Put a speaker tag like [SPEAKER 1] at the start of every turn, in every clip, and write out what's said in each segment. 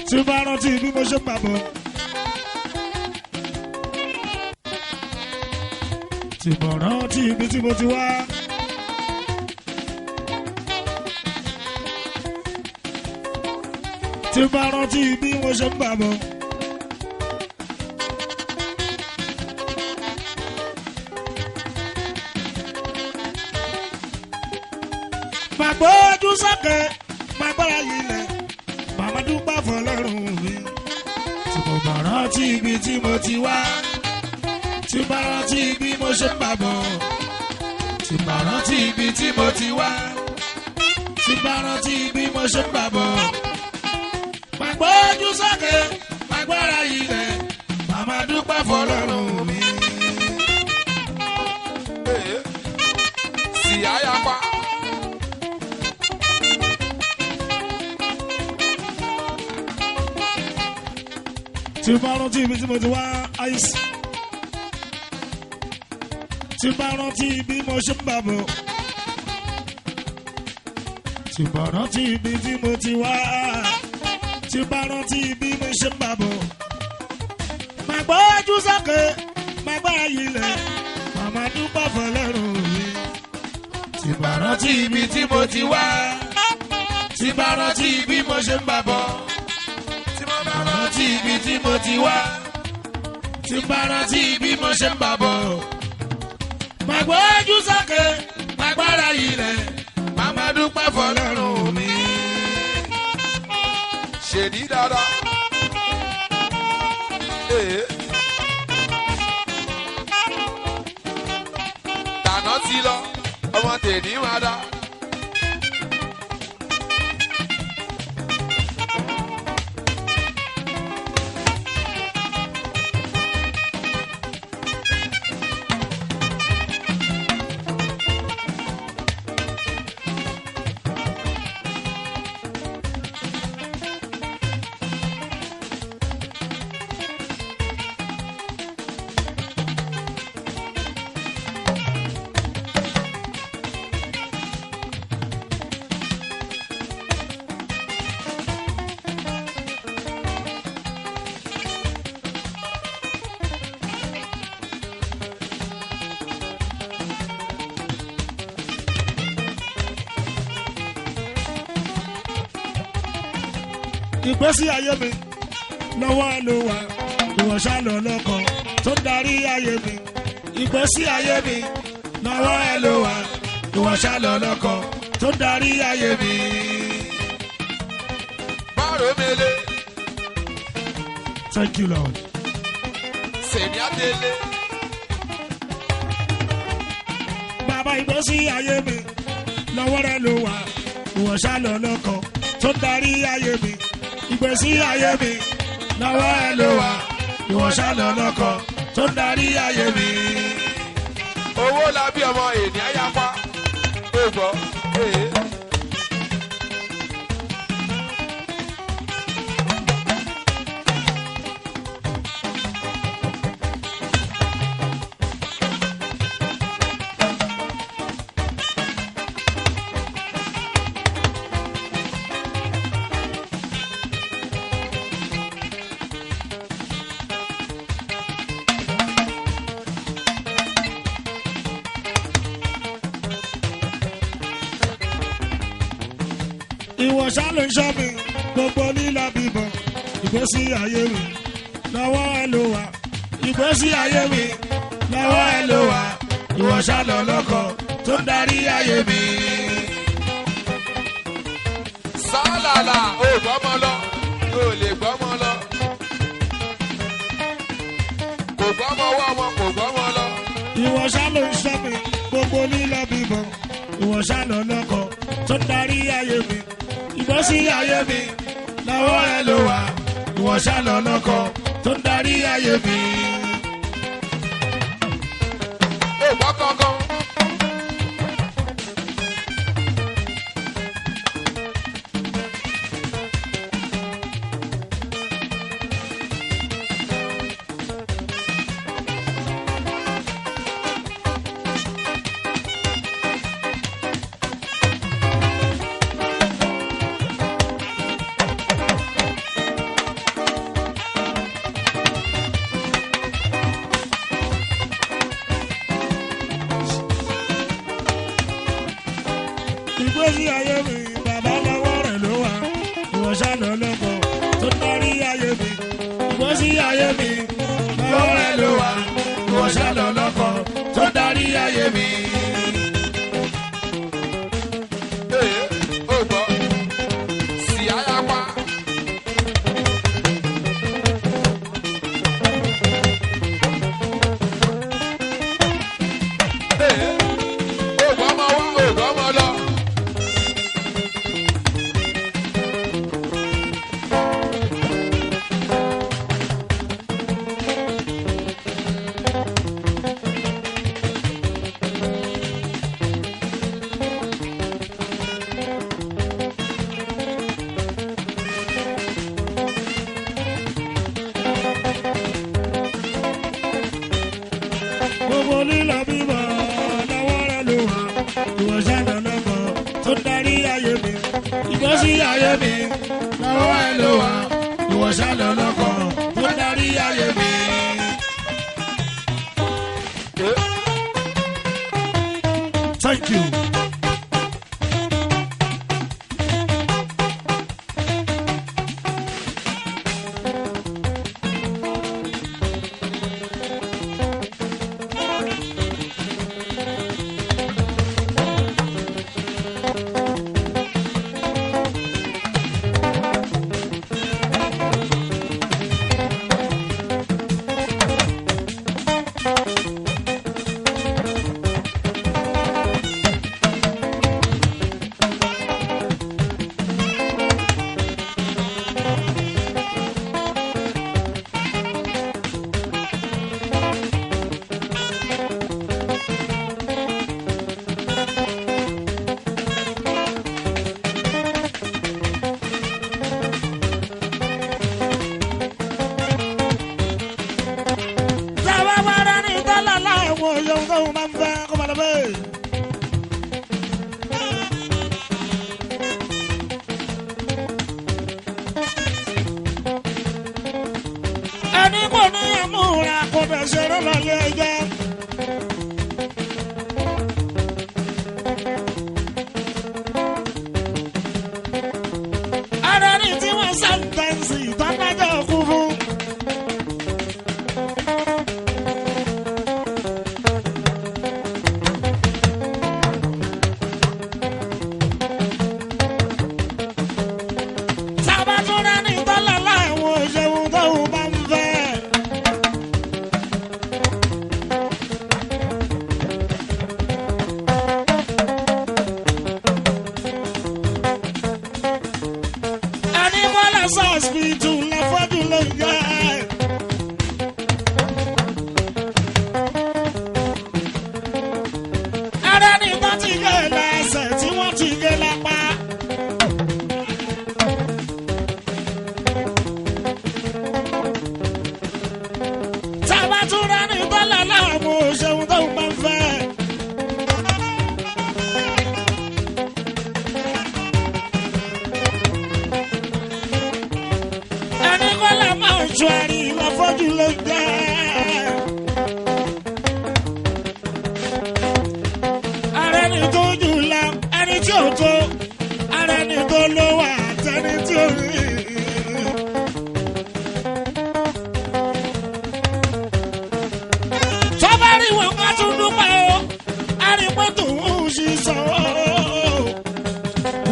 [SPEAKER 1] tí bá rántí bí mo ṣe ń bàbọ̀. tí mo rántí ibi tí mo ti wá. tí bá rántí bí mo ṣe ń bàbọ̀. máa gbójú sókè máa gbára yìí lẹ̀ màmá dúpẹ́ fọlọ́run mi. tí mo bá rántí ibi tí mo ti wá. tí bá rántí bí mo ṣe ń bàbọ̀. tí bá rántí ibi tí mo ti wá. tí bá rántí bí mo ṣe ń bàbọ̀. máa gbójú sókè máa gbára yìí lẹ̀ màmá dúpẹ́ fọlọ́run mi.
[SPEAKER 2] sì àyàpá.
[SPEAKER 1] tí bá rántí ibi tí mo ti wá àìsí. tí bá rántí bí mo ṣe ń bàbọ̀. tí bá rántí ibi tí mo ti wá. tí bá rántí bí mo ṣe ń bàbọ̀. máa gbójú sókè máa gbá ilẹ̀ màmá dúpẹ́ fọlọ́run mi. tí bá rántí ibi tí mo ti wá. tí bá rántí bí mo ṣe ń bàbọ̀. rántí ibi tí mo ti wá. tí bá rántí bí mo ṣe ń bàbọ̀. máa gbójú sókè máa gbára ilẹ̀ màmá dúpẹ́ fọlọ́run mi.
[SPEAKER 2] ṣèdí dáadáa. tànà ti lọ ọmọ tèmi máa dá.
[SPEAKER 1] ìgbésí ayé mi lọ́wọ́ ló wà ìwọ̀n ṣálọ lọ́kọ̀ tó ń darí ayé mi. ìgbésí ayé mi lọ́wọ́ ló wà ìwọ̀n ṣálọ lọ́kọ̀ tó ń darí ayé mi.
[SPEAKER 2] bárò mele.
[SPEAKER 1] Thank you, Lord.
[SPEAKER 2] sèmi adélé.
[SPEAKER 1] bàbá ìgbésí ayé mi lọ́wọ́ rẹ ló wà ìwọ̀n ṣálọ lọ́kọ̀ tó ń darí ayé mi. ìgbésí ayé mi lọ́wọ́ ẹ ló wà ìwọ̀n ṣálọ lọ́kọ̀ tó ń darí ayé mi.
[SPEAKER 2] owó labí ọmọ ènìyàn yapa. ó gbọ́.
[SPEAKER 1] ìwọ̀n ṣálọ ń ṣọ́ mi gbogbo lílọ bíbọ̀. ìgbésí ayé mi lọ́wọ́ ẹ ló wà ìgbésí ayé mi lọ́wọ́ ẹ ló wà ìwọ̀n ṣálọ lọ́kọ̀ tó ń darí ayé mi.
[SPEAKER 2] sálàlà ò gbọ́mọ lọ ò lè gbọ́mọ lọ. kò gbọ́mọ wọ́ ọmọ kò gbọ́mọ lọ.
[SPEAKER 1] ìwọ̀n ṣálọ ń ṣọ́ mi gbogbo lílọ bíbọ̀. ìwọ̀n ṣálọ lọ́kọ̀ tó ń darí ayé mi. ìgbésí ayé mi lọ́wọ́ ẹ ló wà ìwọ̀n ṣálọ lọ́kọ̀ tó ń darí ayé mi.
[SPEAKER 2] ó gbọ́ kankan.
[SPEAKER 1] ayé mi lọ́wọ́ ẹ ló wà ìwọ ṣàlọ́ lọ́kọ̀ tó darí ayé mi.
[SPEAKER 2] Ó gbọ́ sí ayapa. Ó gbọ́ ọmọ wá, ó gbọ́ ọmọ lọ.
[SPEAKER 1] Gbogbo lílọ bíbọ̀ lọ́wọ́ rẹ̀ ló wà ìwọ ṣàlọ́ lọ́kọ̀ tó darí ayé mi. Ìgbésí ayé mi lọ́wọ́ ẹ ló wà ìwọ ṣàlọ́ lọ́kọ̀ tó darí ayé mi. Thank you. Ẹni kò ní àmúra kò bẹ̀ ṣeré lọ́lẹ́ ẹjẹ́. Ara ní tí wọ́n sẹ́ńtẹ̀ǹsì ìtọ́kájọ́ kú fún. Sábàtúndé ní tọ́lá láìwọ̀n òṣèlú tó bá ń fẹ́. Ẹni wọlé sọ́ọ̀sìpìtì lọ́fọ́jú ló ń jẹ́. Ara ní tó ti gé lẹ́sẹ̀ tí wọ́n ti gé lápá. Sábàtúndé ní tọ́lá láìwọ̀n òṣèlú tó bá ń fẹ́. Ẹni wọlé máa ń ju ẹ̀rí lọ́fọ́jú ló ń jẹ́. Ara ẹni tó jù lọ, ẹni tí ò tó, ara ẹni tó lówó àtẹni tí ò rí. Tọ́ba rí wọn ká tún dúpẹ́ o, àrípò tòun ò ṣì sọ o.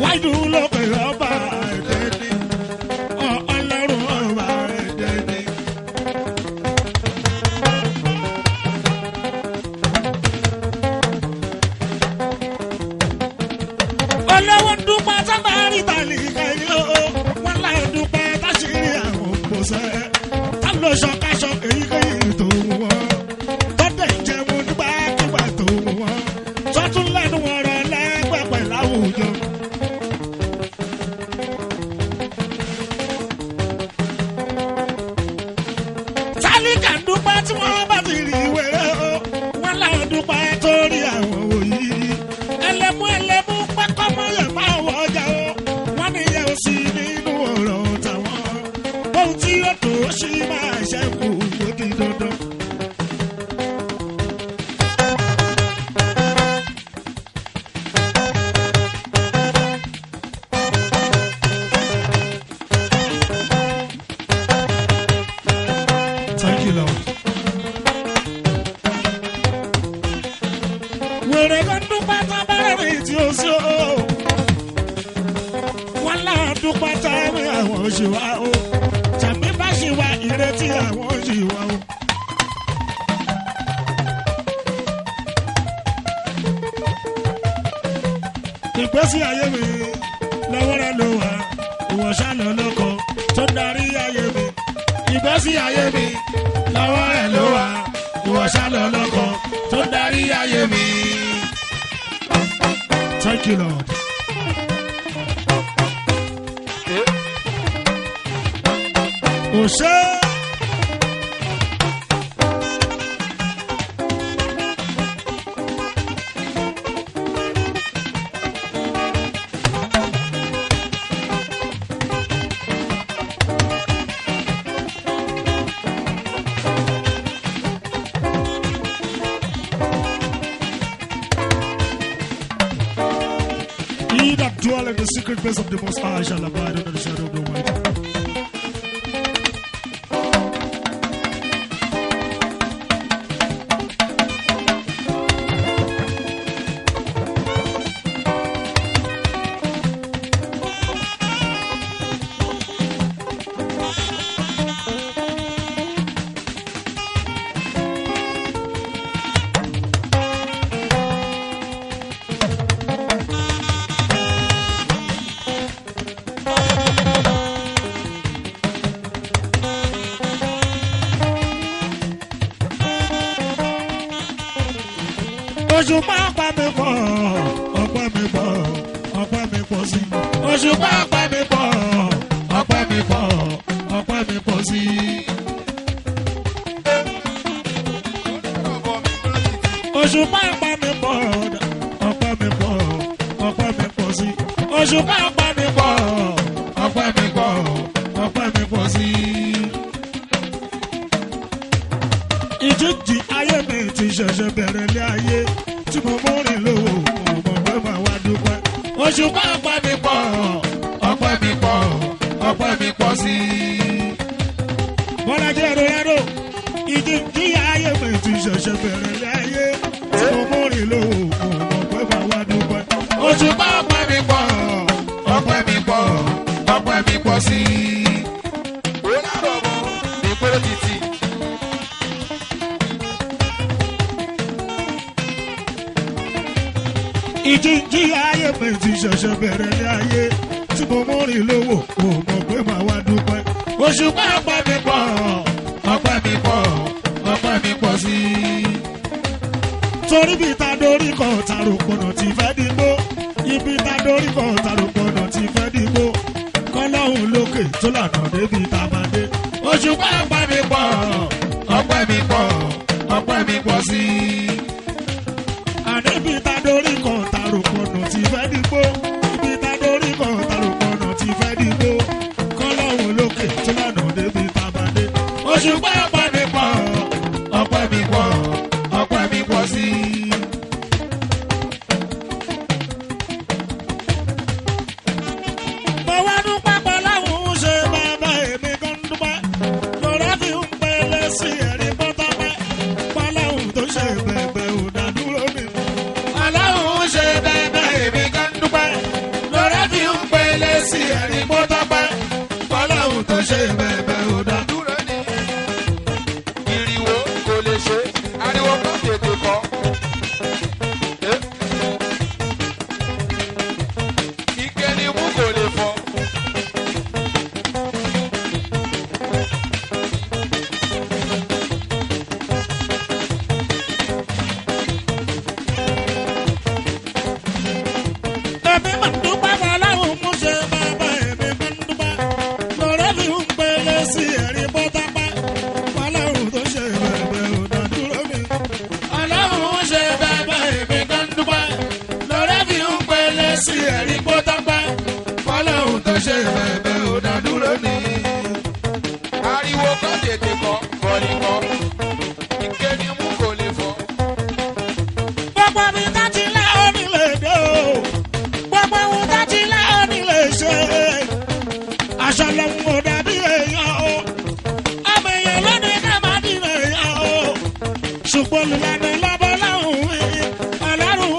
[SPEAKER 1] Wájú lókè ọba ẹ̀dẹ́ ni, ọlọ́run ọba ẹ̀dẹ́ ni. Olówó ń dúpẹ́ sábà rí tàlí kẹ́yìn o, wọ́n láì dúpẹ́ táṣírí àwọn òpòṣẹ́. Tá ló ṣọkáṣọ èyíkéyìí tó wọ́n, tọ́dẹ̀ jẹun nígbàkigbà tó wọ́n, tọ́tún lẹ́nu ọ̀rọ̀ lẹ́gbẹ̀pẹ̀ láwùjọ. Tálíkà ń dúpẹ́ tí wọ́n bá ti rí wẹ̀rẹ̀ o, wọ́n láì dúpẹ́ torí àwọn òyì. Ẹlẹ́mú pẹ́kọ́ mọ́yẹ̀ máa wọ ọjà o, wọ́n níyẹ̀ ó sí nínú ọ̀rọ̀ tàwọn. Ohun tí ó tó ṣì máa ṣẹ́kù ó di dandan. wèrè kan dúpẹ́ tá bẹ́rẹ̀ mi tí ó sí o. wọ́n lá dúpẹ́ tá mi àwọn oṣù wa o. tàbí bá ṣì wá ìrètí àwọn oṣù wa o. ìgbésí ayé mi lọ́wọ́ rẹ̀ ló wà ìwọ ṣàlọ́ lọ́kọ̀ tó darí ayé mi. ìgbésí ayé mi lọ́wọ́ rẹ̀ ló wà ìwọ ṣàlọ́ lọ́kọ̀ tó darí ayé mi. Thank you, Lord. Òṣè. He that dwell in the secret place of the Most High shall abide under the shadow of the Almighty. Oṣù pápá mi pọ̀, ọpẹ́ mi pọ̀, ọpẹ́ mi pọ̀ sí. Oṣù pápá mi pọ̀, ọpẹ́ mi pọ̀, ọpẹ́ mi pọ̀ sí. Oṣù pápá mi pọ̀, ọpẹ́ mi pọ̀, ọpẹ́ mi pọ̀ sí. Oṣù pápá mi pọ̀, ọpẹ́ mi pọ̀, ọpẹ́ mi pọ̀ sí. Ìjíjí ayé mi ti ṣẹ̀ṣẹ̀ bẹ̀rẹ̀ lé ayé. Tí mo mú rìn lówó, mo mọ̀ pé màá wá dúpẹ́. Oṣù pápá mi pọ̀, ọpẹ́ mi pọ̀, ọpẹ́ mi pọ̀ sí. Bọ́lá jẹ́ rẹ́rọ̀, ìjíjí ayé mi ti ṣẹ̀ṣẹ̀ bẹ̀rẹ̀ lé ayé. Tí mo mú rìn lówó, mo mọ̀ pé màá wá dúpẹ́. Oṣù pápá mi pọ̀, ọpẹ́ mi pọ̀, ọpẹ́ mi pọ̀ sí.
[SPEAKER 2] Ó lárọ̀ mọ́ ní pẹ́rẹ́ títì.
[SPEAKER 1] Ìjíjí ayé mi ti ṣẹ̀ṣẹ̀ bẹ̀rẹ̀ ní ayé. Tí mo mú rìn lówó, mo mọ̀ pé màá wá dúpẹ́. Oṣù pápá mi pọ̀, ọpẹ́ mi pọ̀, ọpẹ́ mi pọ̀ sí. Torí bí ta dorí kan tàròpọ̀nà ti fẹ́ dìgbò. Ibi ta dorí kan tàròpọ̀nà ti fẹ́ dìgbò. Kọ́lọ́hún lókè tó lànà débi ta máa dé. Oṣù pápá mi pọ̀, ọpẹ́ mi pọ̀, ọpẹ́ mi pọ̀ sí. Àníbi ta dorí kan tàròpọ̀nà ti fẹ́ dìgbò. Ibi ta dorí kan tàròpọ̀nà ti fẹ́ dìgbò. Kọ́lọ́hún lókè tó lànà débi ta máa dé. Oṣù pápá mi pọ̀, ọpẹ́ mi pọ̀, ọpẹ́ mi pọ̀ sí. Mo wá dúpẹ́ pẹ̀láhùn ṣe bàbá èmi kan dúpẹ́. Lọ́rẹ́ fi ń pẹlẹ sí ẹ̀rí bọ́tọ́pẹ́. Pẹ̀láhùn tó ṣe bẹ̀bẹ̀ ò dádúró mi. Pẹ̀láhùn ṣe bẹ̀bẹ̀ èmi kan dúpẹ́. Lọ́rẹ́ fi ń pẹlẹ sí ẹ̀rí bọ́tọ́pẹ́. Pẹ̀láhùn tó ṣe bẹ̀bẹ̀ ò dádúró mi.
[SPEAKER 2] Ìrìwò kò lè ṣe, ariwo kan tètè kọ́. Ike ni mú kò lè fọ́.
[SPEAKER 1] Èmi máa ń dúpẹ́ pẹ̀láhùn mú ṣe bàbá èmi kan dúpẹ́. Lọ́rẹ́ fi ń pẹlẹ sí ẹ̀rí bọ́tọ́pẹ́. Pẹ̀láhùn tó ṣe bẹ̀bẹ̀ ò dádúró mi. Ọlọ́run ṣe bẹ̀bẹ̀ èmi kan dúpẹ́. Lọ́rẹ́ fi ń pẹlẹ sí ẹ̀rí bọ́tọ́pẹ́. Pẹ̀láhùn tó ṣe bẹ̀bẹ̀ ò dádúró mi.
[SPEAKER 2] Ariwo kan tètè kọ́, bọ̀lì kọ́. Ike ni mú kò lè fọ́.
[SPEAKER 1] Gbogbo mi tá ti lé onílé dé o. Gbogbo ohun tá ti lé onílé ṣe. Aṣọ lọ́hùn ò dàbí èèyàn o. Ọmọ èèyàn lónìí ká má dìrò èèyàn o. Ṣùgbọ́n olùlànà lọ́bọ̀ láhùn mi. Ọlọ́run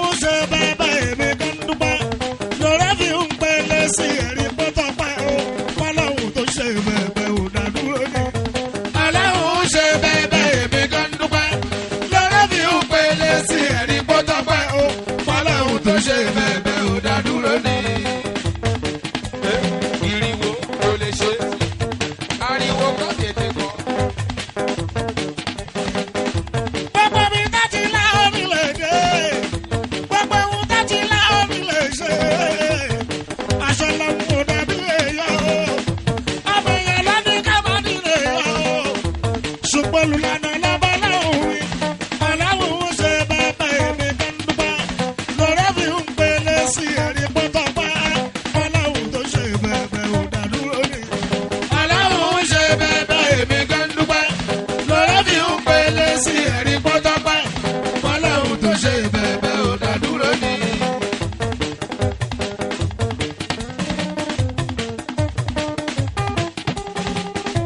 [SPEAKER 2] pélé sí ẹ̀rí pọ́tọ́pẹ́ o fọlọ́hún tó ṣe bẹ́ẹ̀ ò dá dúró ní. ìrìwò kò lè ṣe ariwo kọ́ tètè kọ́.
[SPEAKER 1] Gbogbo mi tá ti lá omi lè dé. Gbogbo ohun tá ti lá omi lè ṣe. Aṣọ lọ́mú ò dàbí èèyàn o. Ọmọ èèyàn ló ní ká má nílé èèyàn o. Ṣùgbọ́n olùlànà lọ́ba lọ́hùn mi. Ọlọ́run ń ṣe bàbá èmi kan dúpẹ́. Lọ́rọ́ fi ń pele sí ẹ̀rí pọ́tọ́pẹ́. Ọlọ́run tó ṣe bẹ̀bẹ̀ ò dàdúró ni.
[SPEAKER 2] Ọlọ́run ń ṣe bẹ́ẹ̀ èmi gan dúpẹ́ lọ́rọ́ fi ń pélé sí ẹ̀rí pọ́tọ́pẹ́ fọlọ́hún tó ṣe bẹ́ẹ̀ ò dá dúró ní.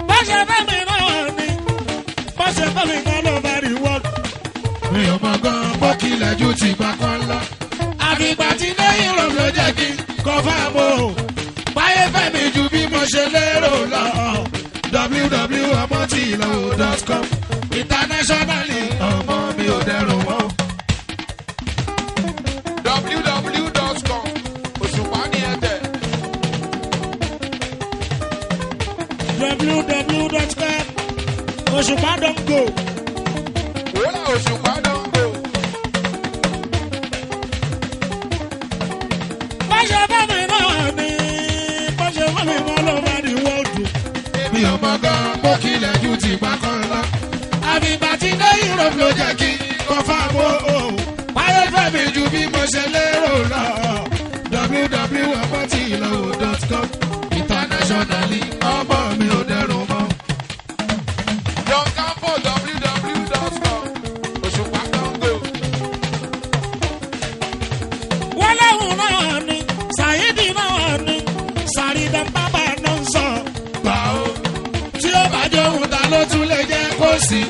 [SPEAKER 1] Bó ṣe fẹ́ mi náà ni. Bó ṣe fẹ́ mi náà ló bá rí wọ́ọ̀dù.
[SPEAKER 2] mi ò mọ̀ gan bó kilẹ̀ ju ti gbà kan lọ. àfìgbà tí lẹ́yìn rò ló jẹ́ kí n kọ́ fáàmù o. báyé fẹ́ mi ju bí mo ṣe lérò lọ. www.omotilo.com internationally ọmọ mi ò dẹrùn mọ́. www.com òṣùpá ní ẹ̀tẹ̀.
[SPEAKER 1] www.com Òṣùpá don go.
[SPEAKER 2] wọ́lá òṣùpá don go.
[SPEAKER 1] Bó ṣe fẹ́ mi náà ni. Bó ṣe fẹ́ mi náà ló bá rí wọ́ọ̀dù.
[SPEAKER 2] mi ò mọ̀ gan bó kilẹ̀ ju ti gbà kan lọ. àfìgbà tí lẹ́yìn rò ló jẹ́ kí n kọ́ fáàmù o. báyé fẹ́ mi ju bí mo ṣe lérò lọ. www.omotilo.com internationally ọmọ mi ò dẹrùn mọ́. John Campbell www.com òṣùpá don go.
[SPEAKER 1] Wọ́n lẹ́hùn náà ni. Sàyídì náà ni. Sàrídà bàbá náà ń sọ.
[SPEAKER 2] gbà ó tí ó bá jẹ́ òun ta ló tún lè jẹ́ kó sí.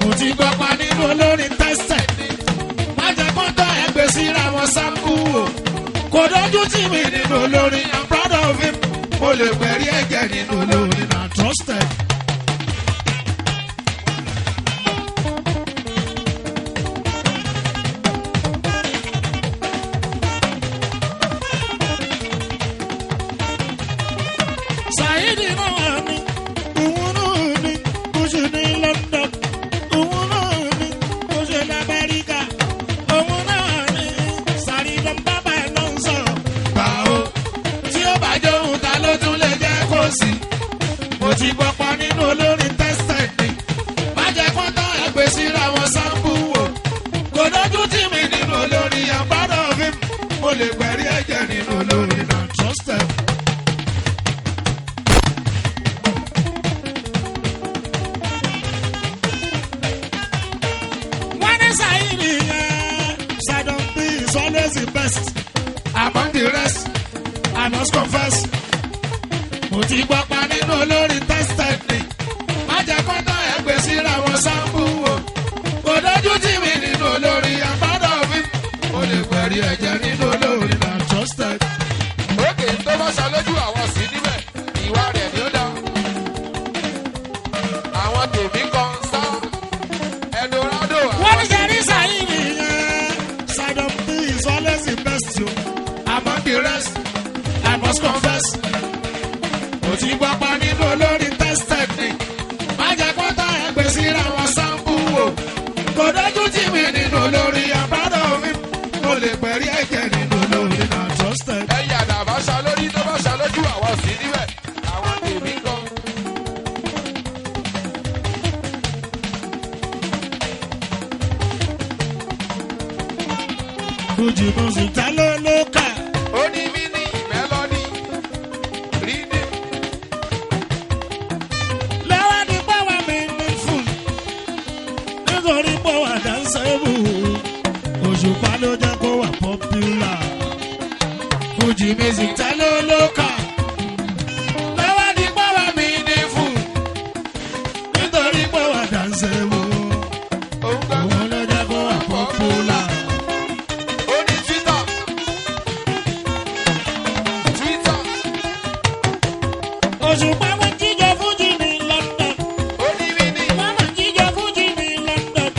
[SPEAKER 1] Mo ti gbọ́ pa nínú olórin tẹ́sítẹ̀.
[SPEAKER 2] má jẹ́ kó tọ́ ẹgbẹ́ síra wọn sáńkú o.
[SPEAKER 1] Kò dójú tì mí nínú olórin.
[SPEAKER 2] I'm proud of him. mo lè pẹ̀rí ẹ̀jẹ̀ nínú olórin náà.
[SPEAKER 1] Trusted. Sàyídì náà ni. Òun náà ni. Bó ṣe ní London. Òun náà ni. Bó ṣe ní Amẹ́ríkà. Òun náà ni. Sàrídà bàbá náà ń sọ.
[SPEAKER 2] gbà ó tí ó bá jẹ́ òun ta ló tún lè jẹ́ kó sí.
[SPEAKER 1] Mo ti gbọ́ pa nínú olórin tẹ́sítẹ̀ ni.
[SPEAKER 2] má jẹ́ kó tọ́ ẹgbẹ́ síra wọn sáńkú o.
[SPEAKER 1] Kò dójú tì mí nínú olórin. I'm proud of him.
[SPEAKER 2] mo lè pẹ̀rí ẹ̀jẹ̀ nínú olórin náà.
[SPEAKER 1] Trusted. Wọ́n ní Sàyídì yẹn. Sadon B is always the best.
[SPEAKER 2] among the rest
[SPEAKER 1] I must confess. Mo ti gbọ́ pa nínú olórin tẹ́sítẹ̀ ni.
[SPEAKER 2] má jẹ́ kó tọ́ ẹgbẹ́ síra wọn sáńkú o.
[SPEAKER 1] Kò dójú tì mí nínú olórin. I'm
[SPEAKER 2] proud of him. mo lè pẹ̀rí ẹ̀jẹ̀ nínú olórin náà.
[SPEAKER 1] trusted.
[SPEAKER 2] òkè tó bá ṣàlójú àwọn sí níbẹ̀ ìwà rẹ̀ ni ó dá. àwọn tèmí kan sá Eldorado.
[SPEAKER 1] Wọ́n ní sẹ́rí Sàyídì yẹn. Sadon B is always the best yo.
[SPEAKER 2] among the rest
[SPEAKER 1] I must confess. Mo ti gbọ́ pa nínú olórin tẹ́sítẹ̀ ni.
[SPEAKER 2] má jẹ́ kó tọ́ ẹgbẹ́ síra wọn sáńkú o.
[SPEAKER 1] Kò dójú tì mí nínú olórin. I'm proud of him.
[SPEAKER 2] mo lè pẹ̀rí ẹ̀jẹ̀ nínú olórin náà.
[SPEAKER 1] Trusted.
[SPEAKER 2] ẹ̀yà dàbá ṣàlórí tó bá ṣàlójú àwọn sí níbẹ̀ àwọn tèmí kan.
[SPEAKER 1] Fuji music ta ló ló kà.
[SPEAKER 2] ó ní mí ní melody reading.
[SPEAKER 1] Lọ́wọ́ ní pọ́wọ́ mi ní fún. Nítorí pọ́wọ́ dáńsẹ́bù. Òṣùpá ló jẹ́ kó wà popular. Fuji music ta ló ló kà. Lọ́wọ́ ní pọ́wọ́ mi ní fún. Nítorí pọ́wọ́ dáńsẹ́bù.
[SPEAKER 2] òun gan
[SPEAKER 1] Òun ló jẹ́ kó wà popular.
[SPEAKER 2] ó ní Twitter.
[SPEAKER 1] Òṣùpá wọn jíjọ Fuji ní London.
[SPEAKER 2] ó ní mí ní
[SPEAKER 1] Wọ́n máa jíjọ Fuji ní London.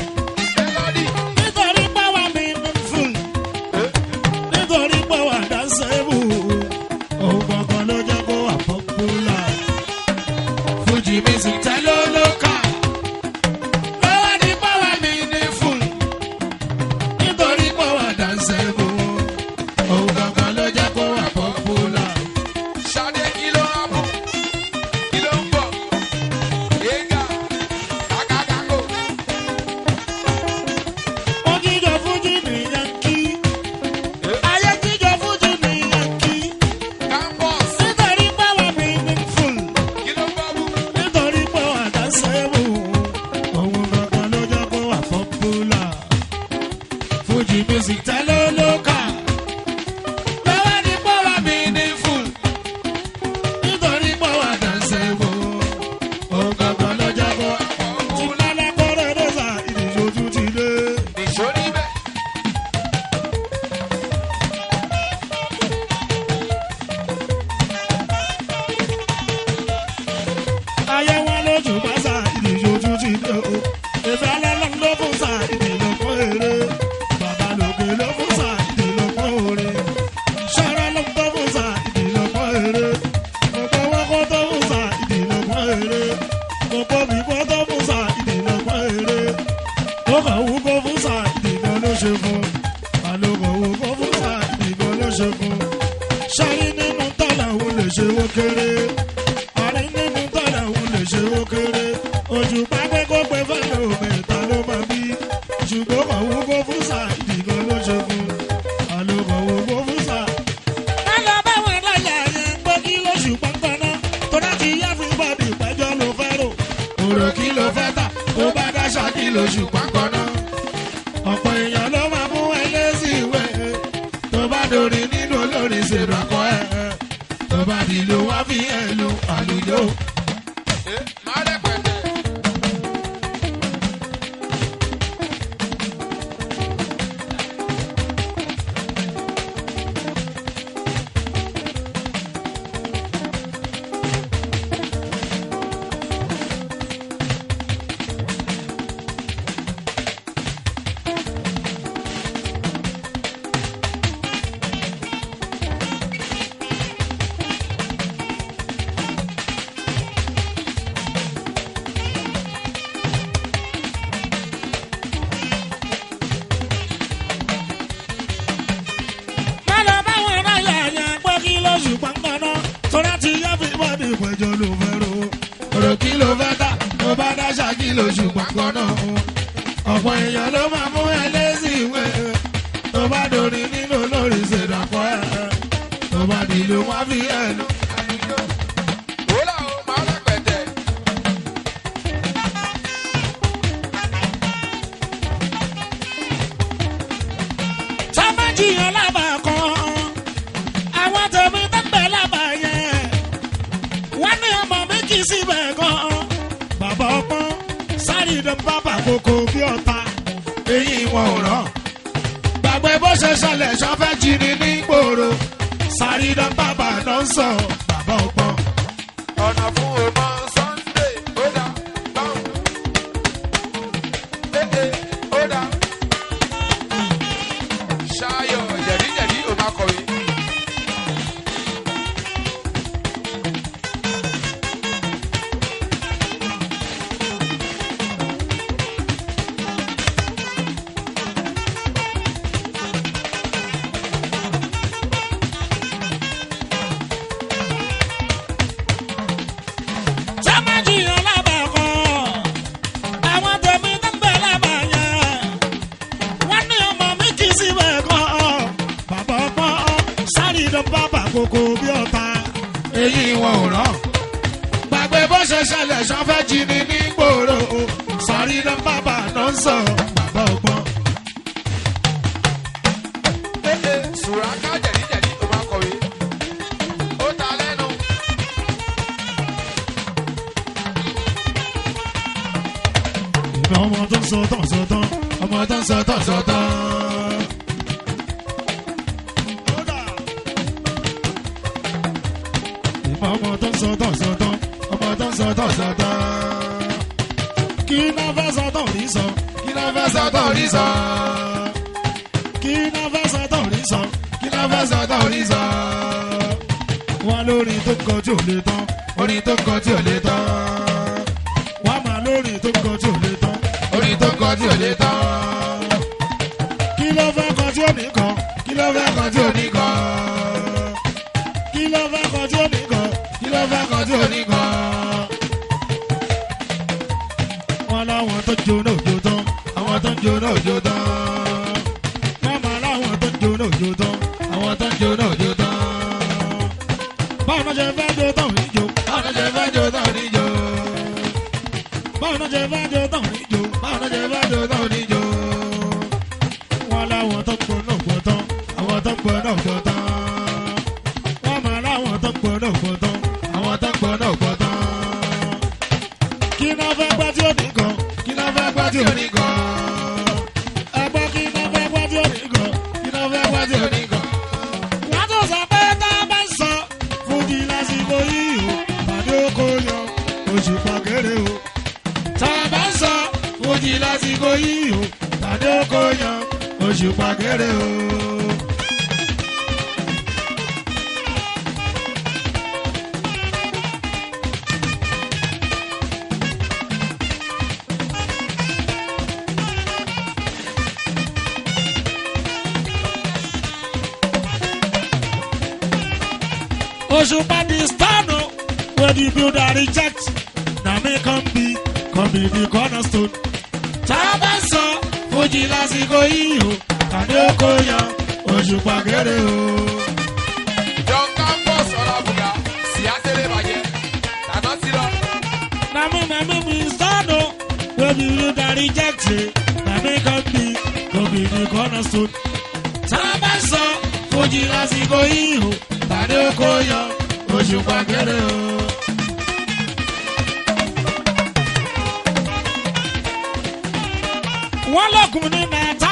[SPEAKER 2] melody.
[SPEAKER 1] Nítorí
[SPEAKER 2] dánsẹ́bù òun gangan ló jẹ́ kó wà pọ́pùlà.
[SPEAKER 3] Ṣadé kí ló ń bọ̀? Kí ló ń bọ̀? Yéga, kàkàkàkò.
[SPEAKER 1] Ó jíjọ fújì ní Yankí. Ayé jíjọ fújì ní Yankí.
[SPEAKER 3] Campus,
[SPEAKER 1] Nítorí power meaningful.
[SPEAKER 3] kí ló ń bọ̀ bù?
[SPEAKER 1] Nítorí power dánsẹ́bù. Òun gangan ló jẹ́ kó wà popular. Fuji music tẹ́lẹ̀ ló kà. Lọ́wọ́ ní power meaningful. Nítorí power dánsẹ́bù. Òun gangan ló jẹ́ kó wà tí lálẹ́ kọ́rẹ́ lọ́sà ìdíjọ́jú ti dé.
[SPEAKER 3] Nìṣó níbẹ̀.
[SPEAKER 1] Ayé wọn lójú bá sa ìdíjọ́jú ti dé o. Ìfẹ́ alẹ́lọ́ ló fún sa ìdílọ́pọ̀ èrè. Bàbá lòkè ló fún sa ìdílọ́pọ̀ òre. Ṣọ́ra ló tó fún sa ìdílọ́pọ̀ èrè. Gbogbo wọn kó tó fún sa ìdílọ́pọ̀ èrè. Gbogbo mi kó tó fún sa ìdílọ́pọ̀ èrè. Ó kàn wú kó fún sa ìdílọ́ ló ṣe fún. Àlòkò wú kó fún sa ìdílọ́ ló ṣe fún. Ṣárí nínú tọ́lá òun lè ṣe wó kéré. Àrí nínú tọ́lá òun lè ṣe wó kéré. Ojú pápẹ́ kó pé fẹ́lẹ̀ òmìnira ló máa bí. Ṣùgbọ́n kàn wú kó fún sa ìdílọ́ ló ṣe fún. Àlòkò wú kó fún sa. Má lọ bá wọn láyà yẹn pé kí lóṣù pọ́npọ́nà. Tó láti yá fún bọ́ọ̀dì ìpẹ́jọ́ ló fẹ́ rò.
[SPEAKER 2] òrò kí ló fẹ́ tà tó bá dáṣà kí lóṣù pápọ̀ náà.
[SPEAKER 1] Ọ̀pọ̀ èèyàn ló máa mú ẹlẹ́sìn ìwé.
[SPEAKER 2] tó bá dorí nínú olórin ṣèrò àkọ́ ẹ̀ tó bá dìlò wá fi ẹ̀ lu àlùjọ.
[SPEAKER 3] Má rẹpẹtẹ.
[SPEAKER 1] Má lọ bá wọn láyà yẹn pé kí lóṣù pọ́npọ́nà. Tó láti yá fún bọ́ọ̀dì ìpẹ́jọ́ ló fẹ́ rò.
[SPEAKER 2] òrò kí ló fẹ́ tà tó bá dáṣà kí lóṣù pápọ̀ náà. ọ̀pọ̀ èèyàn ló máa mú ẹlẹ́sìn ìwé tó bá dorí nínú olórin ṣèrò àkọ́ ẹ̀ tó bá dìlò wá fi ẹ̀ lu.
[SPEAKER 3] Wòlá o, má rẹpẹtẹ.
[SPEAKER 1] Sámájìyàn lábà kan, àwọn tèmi tẹ́gbẹ́ lábà yẹn. Wọ́n ní ọmọ mi kì í síbẹ̀ gan. Bàbá ọpọ́n sáré dán bàbá kókó bí ọ̀tá.
[SPEAKER 2] eyín wọn ò rán. gbàgbé bó ṣe ṣẹlẹ̀ ṣọ́fẹ́ jí ni ní gbòòrò. sàrídán bàbá náà ń sọ bàbá ọgbọ́n.
[SPEAKER 3] Ọ̀nà fún ọmọ Sunday, ó dá, báwọn. Ó dá. Ṣayọ̀ jẹ̀díjẹ̀dí ò máa kọ̀wé.
[SPEAKER 1] Sámájìyàn lábà kan, àwọn tèmi tẹ́gbẹ́ lábà yẹn. Wọ́n ní ọmọ mi kì í síbẹ̀ gan. Bàbá ọpọ́n sáré dán bàbá kókó bí ọ̀tá.
[SPEAKER 2] eyín wọn ò rán. gbàgbé bó ṣe ṣẹlẹ̀ ṣọ́fẹ́ jí ni ní gbòòrò. sàrídán bàbá náà ń sọ bàbá ọgbọ́n.
[SPEAKER 3] Sùràká jẹ̀díjẹ̀dí ò máa kọ̀wé. Ó ta lẹ́nu.
[SPEAKER 1] Ìbá ọmọ tó ń sọ tán sọ tán.
[SPEAKER 2] ọmọ tó ń sọ tán sọ tán.
[SPEAKER 1] Ìbá ọmọ tó ń sọ tán sọ tán.
[SPEAKER 2] ọmọ tó ń sọ tán sọ tán.
[SPEAKER 1] Kí náà fẹ́ sọ tán rí sọ.
[SPEAKER 2] kí ló fẹ́ sọ tán rí sọ.
[SPEAKER 1] Kí náà fẹ́ sọ tán rí sọ.
[SPEAKER 2] kí ló fẹ́ sọ tán rí sọ.
[SPEAKER 1] Wọ́n lórí tó kọ tí ò lè tán.
[SPEAKER 2] orin tó kọ tí ò lè tán.
[SPEAKER 1] Wọ́n máa lórí tó kọ tí ò lè tán.
[SPEAKER 2] orin tó kọ tí ò lè tán.
[SPEAKER 1] Kí ló fẹ́ kan tí ò ní kan kí ló fẹ́ kan tí ò ní kan kí ló fẹ́ kan tí ò ní kan kí ló fẹ́ kan tí ò ní kan. wọ́n láwọn tó jó náà jó tán àwọn tó ń jó náà jó tán wọ́n máa láwọn tó ń jó náà jó tán àwọn tó ń jó náà jó tán. báwo náà ṣe fẹ́ jó tán níjó báwo náà ṣe fẹ́ jó tán níjó báwo náà ṣe fẹ́ jó tán níjó báwo náà ṣe fẹ́ jó tán níjó. wọ́n láwọn tó ń gbọ́ náà gbọ́ tán àwọn tó ń gbọ́ náà gbọ́ tán wọ́n máa láwọn tó ń gbọ́ náà gbọ́ tán àwọn tó ń gbọ́ náà gbọ́ tán. kí náà fẹ́ gbá tí ó ní kan kí náà fẹ́ gbá tí ó ní kan ẹgbẹ́ kí náà fẹ́ gbá tí ó ní kan kí náà fẹ́ gbá tí ó ní kan. wọ́n tún sọ pé tá a bá ń sọ fújì lásìkò yìí o tàbí ó kó yan oṣù pàkéré o. tá a bá ń sọ fújì lásìkò yìí o tàbí ó kó yan oṣù pàkéré o. Òṣùpá di stone where the builder reject na me come be the cornerstone. tá a bá sọ fújì lásìkò yìí o tàbí ó kó yan Òṣùpá kéré o.
[SPEAKER 3] John Campus Ọlábùgà sì á tẹ́lẹ̀ bàjẹ́ tàná sí lọ.
[SPEAKER 1] na me be stone where the builder reject na me come be the cornerstone. tá a bá sọ fújì lásìkò yìí o tàbí ó kó yan Òṣùpá kéré o. wọ́n lọ́kùn ní nàta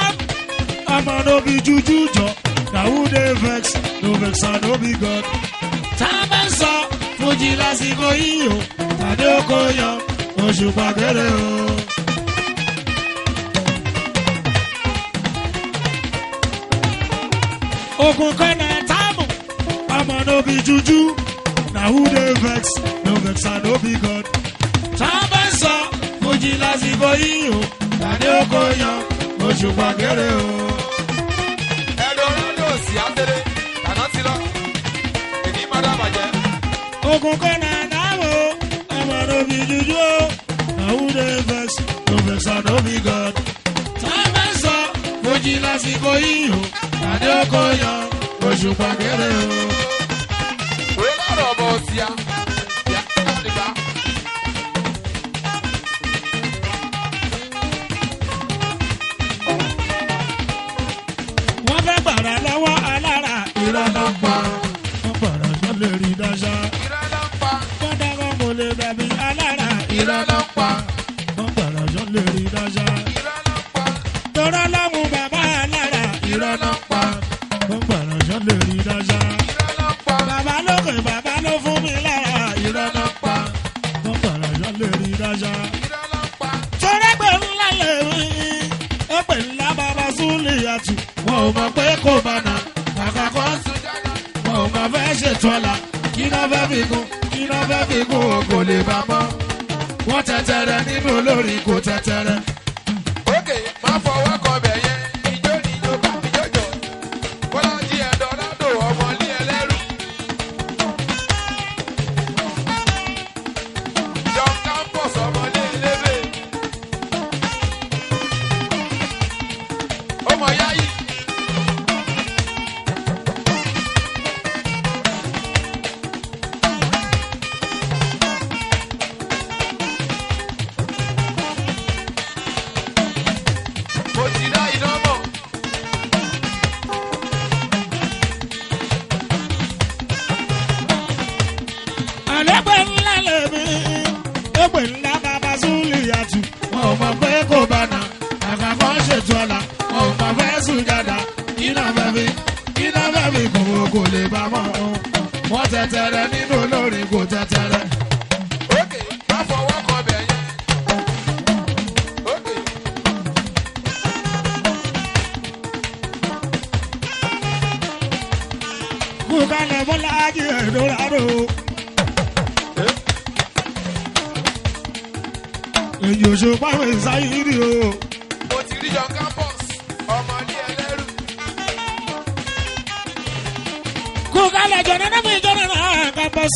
[SPEAKER 1] ọmọ no be juju jọ na who dey vex no vex and no be God. tá a bá ń sọ fújì lásìkò yìí o tàbí ó kó yan Òṣùpá kéré o. okùn kan náà táàmù ọmọ no be juju na who dey vex no vex and no be God. tá a bá ń sọ fújì lásìkò yìí o tàbí ó kó yan Òṣùpá kéré o.
[SPEAKER 3] Eldorado sì á tẹ́lẹ̀ tàná sí lọ. èmi má dá bàjẹ́.
[SPEAKER 1] okùn kan náà táàmù ọmọ no be juju o na who dey vex no vex and no be God. tá a bá ń sọ fújì lásìkò yìí o tàbí ó kó yan Òṣùpá kéré o.
[SPEAKER 3] òye lọ́rọ̀ ọmọ òsì á sì á nígbà.
[SPEAKER 1] wọ́n fẹ́ gbàrà lọ́wọ́ alára ìrọ̀lọ́ pa wọ́n gbàrà sọ lè rí dáṣà
[SPEAKER 3] irọ́ ló ń pa
[SPEAKER 1] wọ́n dákọ̀ kò lè dàbí alára
[SPEAKER 3] irọ́ ló ń pa
[SPEAKER 1] wọ́n gbàrà sọ lè rí dáṣà
[SPEAKER 3] irọ́ ló ń pa
[SPEAKER 1] tọ́rọ lọ́mú bàbá alára
[SPEAKER 3] irọ́ ló ń pa
[SPEAKER 1] wọ́n gbàrà sọ lè rí dáṣà
[SPEAKER 3] irọ́ ló ń pa
[SPEAKER 1] bàbá lókè bàbá ló fún mi lára
[SPEAKER 3] irọ́ ló ń pa
[SPEAKER 1] wọ́n gbàrà sọ lè rí dáṣà.
[SPEAKER 3] irọ́ ló ń pa.
[SPEAKER 1] sọ́dẹ́gbẹ̀ ńlá lè rí ẹgbẹ̀ ńlá bàbá súnlẹ̀ àtù wọn ò mọ̀ pé kò bá nà kàkà kọ́ wọn ò mọ̀ fẹ́ ṣètò ọ̀la kí náà fẹ́ fi kún kí náà fẹ́ fi kún o kò lè bá mọ́ wọ́n tẹ̀tẹ̀rẹ̀ nínú olórin kò tẹ̀tẹ̀rẹ̀.
[SPEAKER 3] òkè má fọwọ́ kan bẹ̀ yẹn ijó ni ijó bá mi jọjọ Bọ́lájí Eldorado ọmọ ilé ẹlẹ́rú. John Campus ọmọ ilé elébè. ọmọ yáyí. mo ti dá iná mọ̀.
[SPEAKER 1] àlẹ́gbẹ̀ ńlá lè rí ẹgbẹ̀ ńlá bàbá súnlẹ̀ àtù wọn ò mọ̀ pé kò bá nà kàkà kọ́ ṣètò ọ̀la wọn ò mọ̀ fẹ́ sùn jàdá kí náà fẹ́ fi kún o kò lè bá mọ́ wọ́n tẹ̀tẹ̀rẹ̀ nínú olórin kò tẹ̀tẹ̀rẹ̀.
[SPEAKER 3] òkè má fọwọ́ kan bẹ̀ yẹn. òkè
[SPEAKER 1] kú kalẹ̀ Bọ́lájí Eldorado. èyí ò ṣe pàwé sáyé rí o.
[SPEAKER 3] mo ti rí John Campus ọmọ ilé ẹlẹ́rú.
[SPEAKER 1] Jọ̀nà náà mi jọ̀nà náà campus.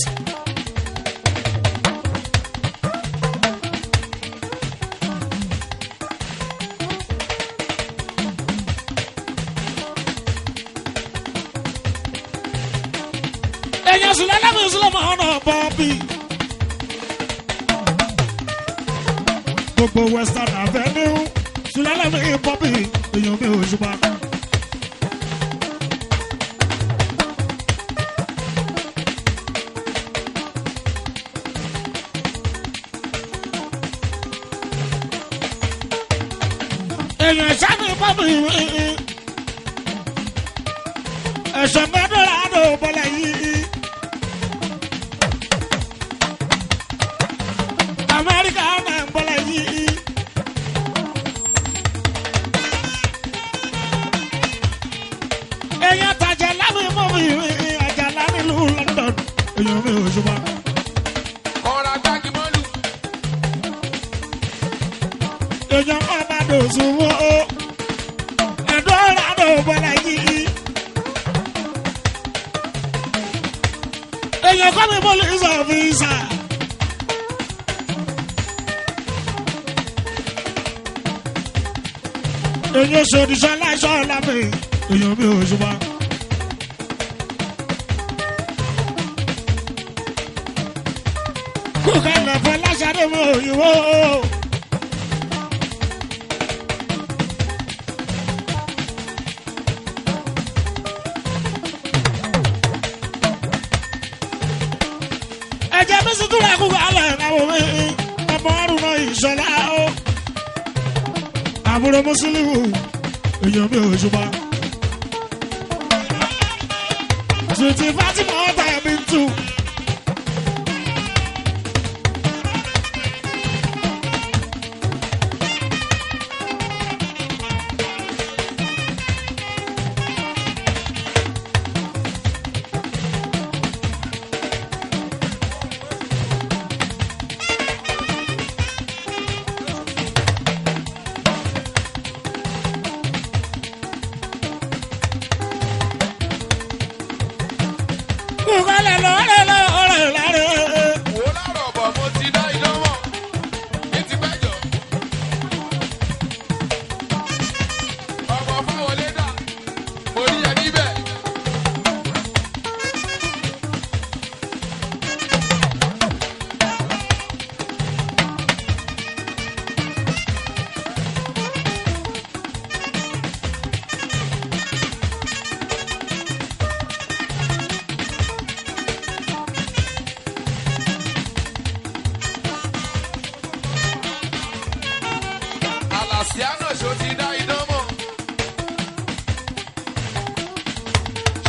[SPEAKER 1] Èèyàn sùlẹ̀ náà mi sùlẹ̀ mọ́ ọ̀nà bọ́ọ̀bì. Gbogbo Western Avenue sùlẹ̀ náà mi bọ́ọ̀bì èèyàn mi ò ṣùgbọ́n. Èèyàn sáni bọ́ọ̀bì ẹ̀sọ̀ mẹ́dọ̀lá àdó bọ́lá yìí. Amẹ́ríkà náà ń bọ́lá yìí. Èèyàn tàjà lámì mọ́mì àjàlá nílùú London. Èèyàn mi ò ṣùgbọ́n.
[SPEAKER 3] Ọ̀rọ̀ àgbàgì mọ́lù.
[SPEAKER 1] Èèyàn ọba dòsùn wo ẹ̀dọ́lá àdó bọ́lá yìí. Èèyàn kọ́ mi police officer. Èèyàn sòdìṣọ́ láìsọ́ lábẹ́ èèyàn mi ò ṣùgbọ́n. Kò kálẹ̀ fún Láṣadé mi òyìnbó. Ẹ̀jẹ̀ mi sì túra kú kálẹ̀ ìnáwó mi. Ọmọ ọrùn náà ìṣọ̀lá o. Àbúrò Mùsùlùmí èèyàn mi ò ṣùgbọ́n. Sùtì Fátímọ̀ ọ̀tá ẹ̀mí tù. Kúkọ́lẹ̀ lọ́rẹ̀ lọ́rẹ̀ lọ́rẹ̀.
[SPEAKER 3] Wò lárọ̀ bọ̀ mo ti dá iná mọ̀. Ní ti pẹ́jọ. Ọmọ Fáwọlé dà. Mo rí ẹ níbẹ̀. Àlàsíánà ṣó ti dá iná mọ̀.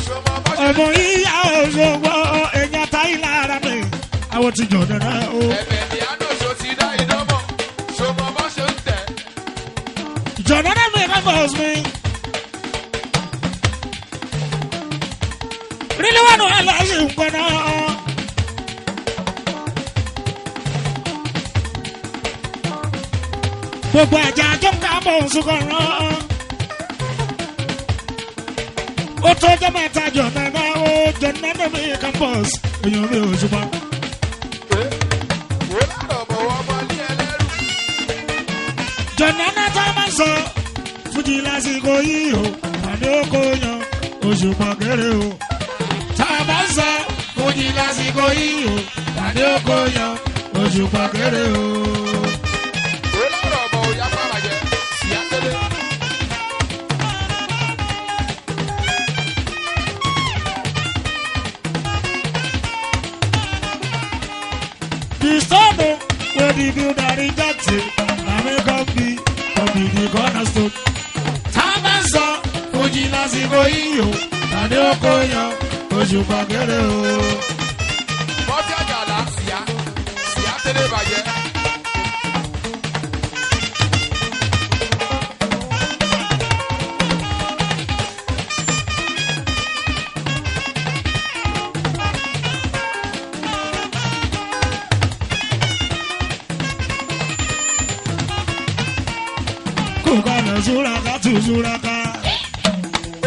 [SPEAKER 3] Ṣọmọ bọ́ ṣe
[SPEAKER 1] Ọmọ yíyá òṣogbo èèyàn táyì lára mi. Àwọn ti jọ̀ dáná o.
[SPEAKER 3] ẹ̀bẹ̀ ní àná ṣó ti dá iná mọ̀. Ṣọmọ bọ́ ṣe ń tẹ̀.
[SPEAKER 1] Jọ̀ dáná mi campus mi. Rílí wà nù aláṣẹ nǹkan náà. Gbogbo ẹ̀jẹ̀ àjọ ń ká bọ̀ nsúkọ̀ rán. Ó tó jẹ́ mẹ́ta jọ̀ dáná o. Jọ̀ dáná mi campus èèyàn mi ò ṣùgbọ́n.
[SPEAKER 3] Wò lárọ̀ bọ̀ wọ́n mọ ní ẹlẹ́rù.
[SPEAKER 1] Jọ̀nà náà tá a máa sọ fújì lásìkò yìí o, àní oko yan oṣù pàkéré o. Tá a bá sọ fújì lásìkò yìí o, àní oko yan oṣù pàkéré o.
[SPEAKER 3] Wò lárọ̀ bọ̀ òyà pàràjẹ́. Ìyá tẹ́lẹ̀.
[SPEAKER 1] The stone where the builder rejected, na me come be the cornerstone. Tá a bá sọ fújì lásìkò yìí o, àní oko yan oṣù pàkéré o.
[SPEAKER 3] Bọ́bí àjàlá síyá. Síyá tẹ́lẹ̀ bàjẹ́.
[SPEAKER 1] Kukana zuraka tu zuraka.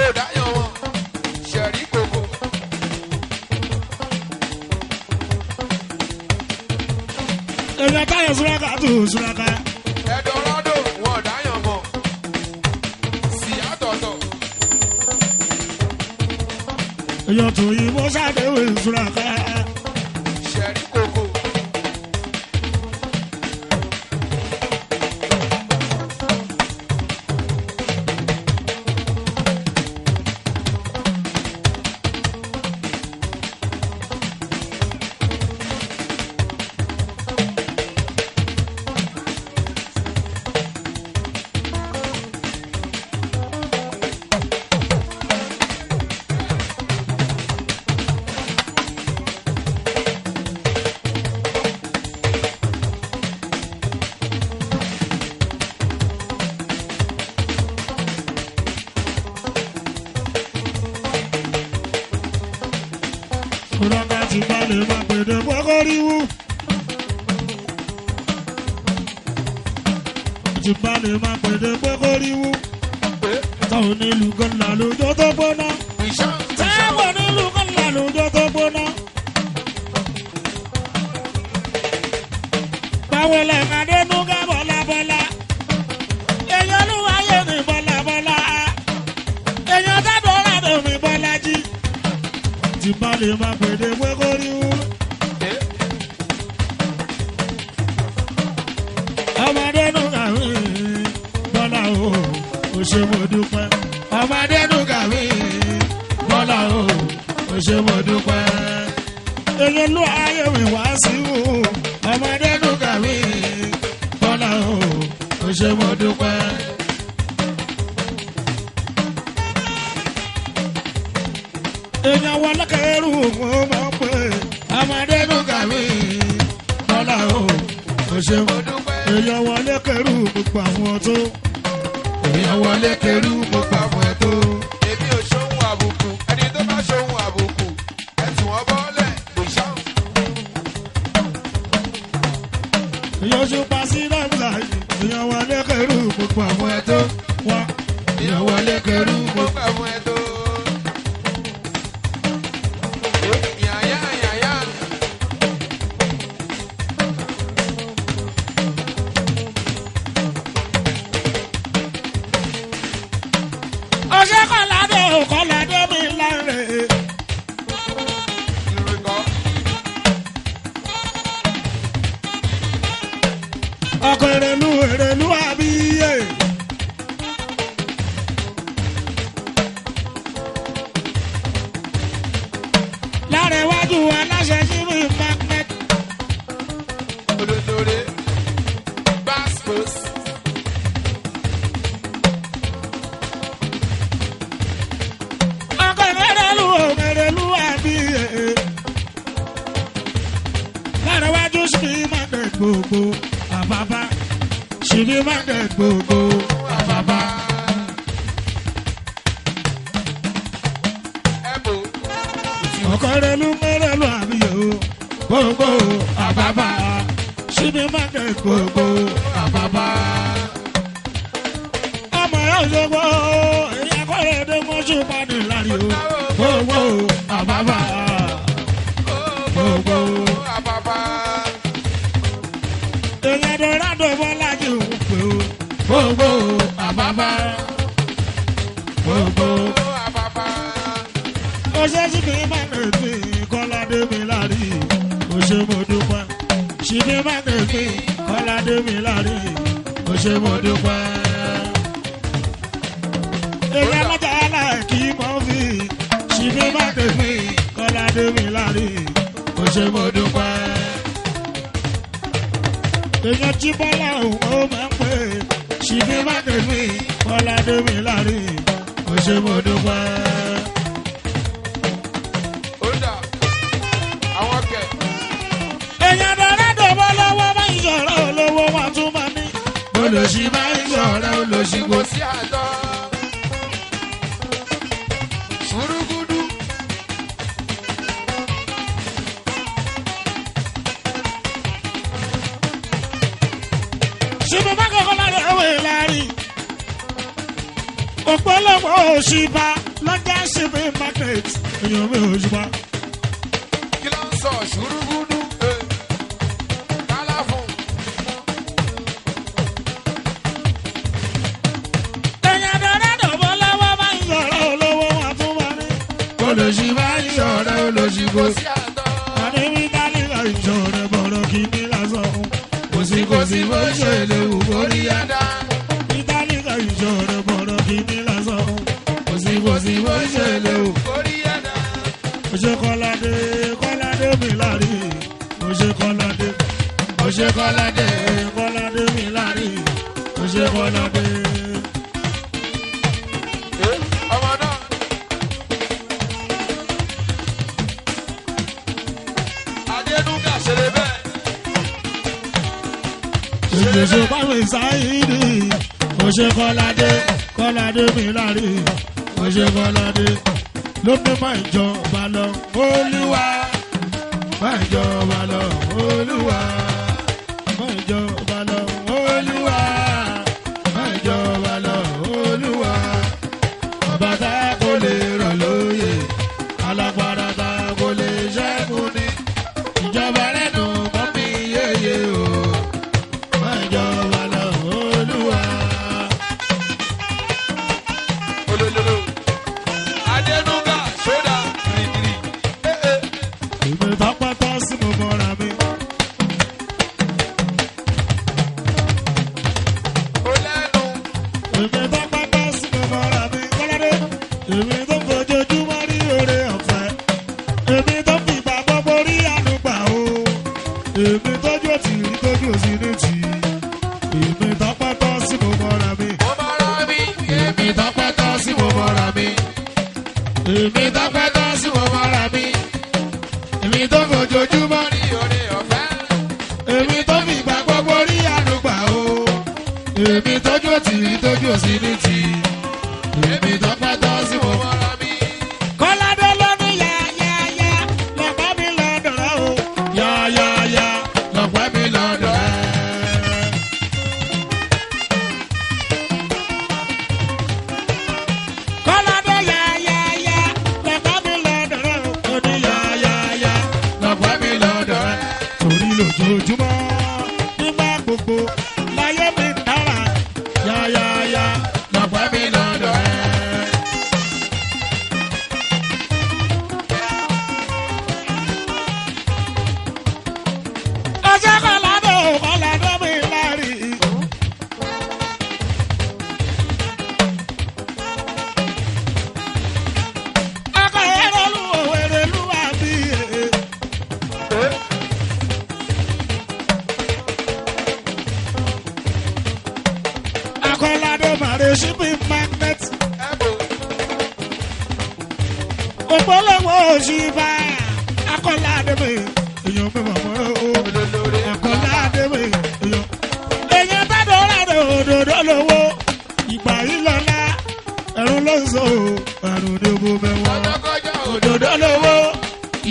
[SPEAKER 3] Ó dáyọ̀ wọn. Ṣẹ̀rí kòkó.
[SPEAKER 1] tù sùràkà.
[SPEAKER 3] Ẹ̀dọ̀rọ̀dọ̀ wọ̀ dáyàn mọ̀. Sì àtọ̀tọ̀.
[SPEAKER 1] Èèyàn tó yí mo ṣàdéwì sùràkà.
[SPEAKER 3] Ṣẹ̀rí kòkò.
[SPEAKER 1] Sùràkà ti balẹ̀ máa pèdè pọ́kọ́ríwú. Ti balẹ̀ máa pèdè pọ́kọ́ríwú. Táwọn onílù kan là lójó tó gbóná. Táwọn onílù kan là lójó tó gbóná. Báwo lẹ̀ máa dénú ká bọ́lábọ́lá? Èèyàn ló wáyé ní bọ́lábọ́lá. Èèyàn tábọ̀ rádò mi Bọ́lájí. Ti balẹ̀ máa pèdè pọ́kọ́ríwú. Ọmọdé nù kàwé Bọ́lá o, ò ṣe mo dúpẹ́. Ọmọdé nù kàwé Bọ́lá o, ò ṣe mo dúpẹ́. Èèyàn ló ayé mi wá sí o. Ọmọdé nù kàwé Bọ́lá o, ò ṣe mo dúpẹ́. Èèyàn wọlé kẹrù mo máa ń pè. Ọmọdé nù kàwé Bọ́lá o, ò ṣe mo dúpẹ́. Èèyàn wọlé kẹrù gbogbo àwọn tó. Èèyàn wọlé kẹrù gbogbo àwọn tó.
[SPEAKER 3] Èmi ò ṣóhun àbùkù. Ẹni tó bá ṣóhun àbùkù. Ẹ̀sùn wọn bọ́lẹ̀ lè ṣáhùn.
[SPEAKER 1] Èèyàn ṣùpá sí lọ́mùlà yìí. Èèyàn wọlé kẹrù gbogbo àwọn tó. Wá. Èèyàn wọlé kẹrù
[SPEAKER 3] Mo
[SPEAKER 1] gbogbo.
[SPEAKER 3] gbà fún ẹ tó. Yàyà yàyà.
[SPEAKER 1] Ọṣẹ kọ́ládé ò kọ́ládé mi láre.
[SPEAKER 3] Ìrìnkọ́.
[SPEAKER 1] Ọkọ̀ èrèlú àbíyè. Lára iwájú aláṣẹ síbi magnet.
[SPEAKER 3] Olódòrè. Baspos.
[SPEAKER 1] Ọkọ̀ èrèlú àbíyè. Lára iwájú síbi magnet gbogbo àbábá. Síbi magnet gbogbo àbábá.
[SPEAKER 3] Ẹ̀bù.
[SPEAKER 1] Ọkọ̀ èrèlú àbíyè o. Gbogbo àbábá. Síbi magnet gbogbo àbábá. Ọmọ yóò ṣe gbọ́ èyí akọ́rẹ́ èdè mọ́ṣú pàdé lárí o. Gbogbo àbábá. Gbogbo.
[SPEAKER 3] Àbàbà.
[SPEAKER 1] Èyàn dọ̀rọ̀dọ̀ Bọ́lájí òun pè o. Gbogbo àbábá. Gbogbo.
[SPEAKER 3] Àbàbà.
[SPEAKER 1] Ọṣẹ́ síbi magnet mi Kọ́ládé mi lárí. Ó ṣe mo dúpẹ́. Síbi magnet mi Kọ́ládé mi lárí. Ó ṣe mo dúpẹ́. Èyí alájà aláìkí mọ́ fi. Síbi magnet mi Kọ́ládé mi lárí. Ó ṣe mo dúpẹ́. Èyàn jí Bọ́lá òun ó máa ń pè. Síbi magnet mi Kọ́ládé mi lárí. Ó ṣe mo dúpẹ́.
[SPEAKER 3] Ó dà. Àwọn kẹ̀.
[SPEAKER 1] Èyàn dọ̀rọ̀dọ̀ bọ́ lọ́wọ́ máa ń sọ̀rọ̀ olówó wọn tún máa ní. Olòṣì máa ń sọ̀rọ̀ olòṣì
[SPEAKER 3] Kò
[SPEAKER 1] kò
[SPEAKER 3] sí àtọ́. Ṣùrùgùdù.
[SPEAKER 1] Síbi bá kọ́kọ́ lára ẹ̀wẹ̀ láàrin. Ọ̀pọ̀lọpọ̀ òṣìbá lọ́jà síbi market. Èyàn mi òṣìbá.
[SPEAKER 3] Kí ló ń sọ ṣùrùgùdù? Kálá fún. kò sí àtọ́.
[SPEAKER 1] àní wíńdálì ìṣòro bọ̀rọ̀ kì í ní lásán.
[SPEAKER 2] kò sí bó ṣe lè wù kórí àdá.
[SPEAKER 1] wíńdálì ìṣòro bọ̀rọ̀ kì í ní lásán.
[SPEAKER 2] kò sí bó ṣe lè wù.
[SPEAKER 3] Orí àdá.
[SPEAKER 1] mo ṣe kọ́ládé mi lárí. mo ṣe kọ́ládé mi lárí. mo ṣe kọ́ládé.
[SPEAKER 3] Ọmọ náà. Adénúgà ṣeré bẹ́ẹ̀.
[SPEAKER 1] ìgbésẹ̀ pàmò ìsáyìí. mo ṣe kọ́ládé mi lárí. mo ṣe kọ́ládé. ló ní máa ìjọba lọ olúwa. máa ìjọba lọ olúwa. máa ìjọba lọ olúwa. máa ìjọba lọ olúwa. ọba tá kò lè rọ̀ lóyè. alágbára tá kò lè ṣẹ́gun ní. ìjọba rẹ̀ nù mọ́ mi yéye o. máa ìjọba lọ olúwa.
[SPEAKER 3] Olólùlù. Adénúgà ṣódà gírígírí.
[SPEAKER 1] ìgbẹ́ tọ́pọ́tọ́ sí mo mọ́ra mi.
[SPEAKER 3] Ó lẹ́nu.
[SPEAKER 1] èmi tó pápá sí mo mọ́ra mi kọ́ládé. èmi tó fojoojúmọ́ rí oore ọ̀fẹ́. èmi tó fi ìgbà gbogbo rí ànúgbà o. èmi tójú òtì rí tójú òsì ní tì í. èmi tó pápá sí mo mọ́ra mi.
[SPEAKER 3] Mo máa rán mi.
[SPEAKER 2] èmi tọ́pẹ́ tọ́ sí mo mọ́ra mi. èmi tọ́pẹ́ tọ́ sí mo mọ́ra mi. èmi tó fojoojúmọ́ rí.
[SPEAKER 3] Ní orí ọ̀fẹ́.
[SPEAKER 2] èmi tó fi ìgbà gbogbo rí àdúgbà o. èmi tójú òtì rí tójú òsì ní tì í. èmi tọ́pẹ́ tọ́ sí mo
[SPEAKER 3] Mo
[SPEAKER 2] mọ́ra
[SPEAKER 3] máa rán mi.
[SPEAKER 1] kọ́ládé ló ní yáyáyá lọ́pàá mi lọ́dọ̀ rẹ o.
[SPEAKER 2] mi. yáyáyá lọ́pẹ́ mi lọ́dọ̀ ẹ̀.
[SPEAKER 1] kọ́ládé yáyáyá lọ́pàá mi lọ́dọ̀ rẹ o. ó ní yáyáyá
[SPEAKER 2] lọ́pẹ́ mi lọ́dọ̀ ẹ̀.
[SPEAKER 1] torí lójoojúmọ́ nígbà gbogbo láyé mi ń dára. yáyáyá
[SPEAKER 2] lọ́pẹ́ mi lọ́dọ̀ ẹ̀.
[SPEAKER 1] ọjọ́ kọ́ládé ò kọ́ládé mi lárí. ọkọ̀ ẹrẹ́lú òwèrèlú àbí èè. akọ́ládé màrí shipping magnet.
[SPEAKER 3] Ẹ̀bùn.
[SPEAKER 1] ògbólógbò òṣìbà akọ́ládé mi èèyàn mi mọ̀ mọ́ o.
[SPEAKER 3] Olólùlù.
[SPEAKER 1] akọ́ládé mi èèyàn. èèyàn bá dọ̀rọ̀ rẹ̀ òdòdó lówó. ìgbà yìí lọ́la ẹ̀rù ló ń sọ ẹ̀rù ní ogun mẹ́wọ́n.
[SPEAKER 3] Ọjọ́kọjọ́
[SPEAKER 1] òdòdó lówó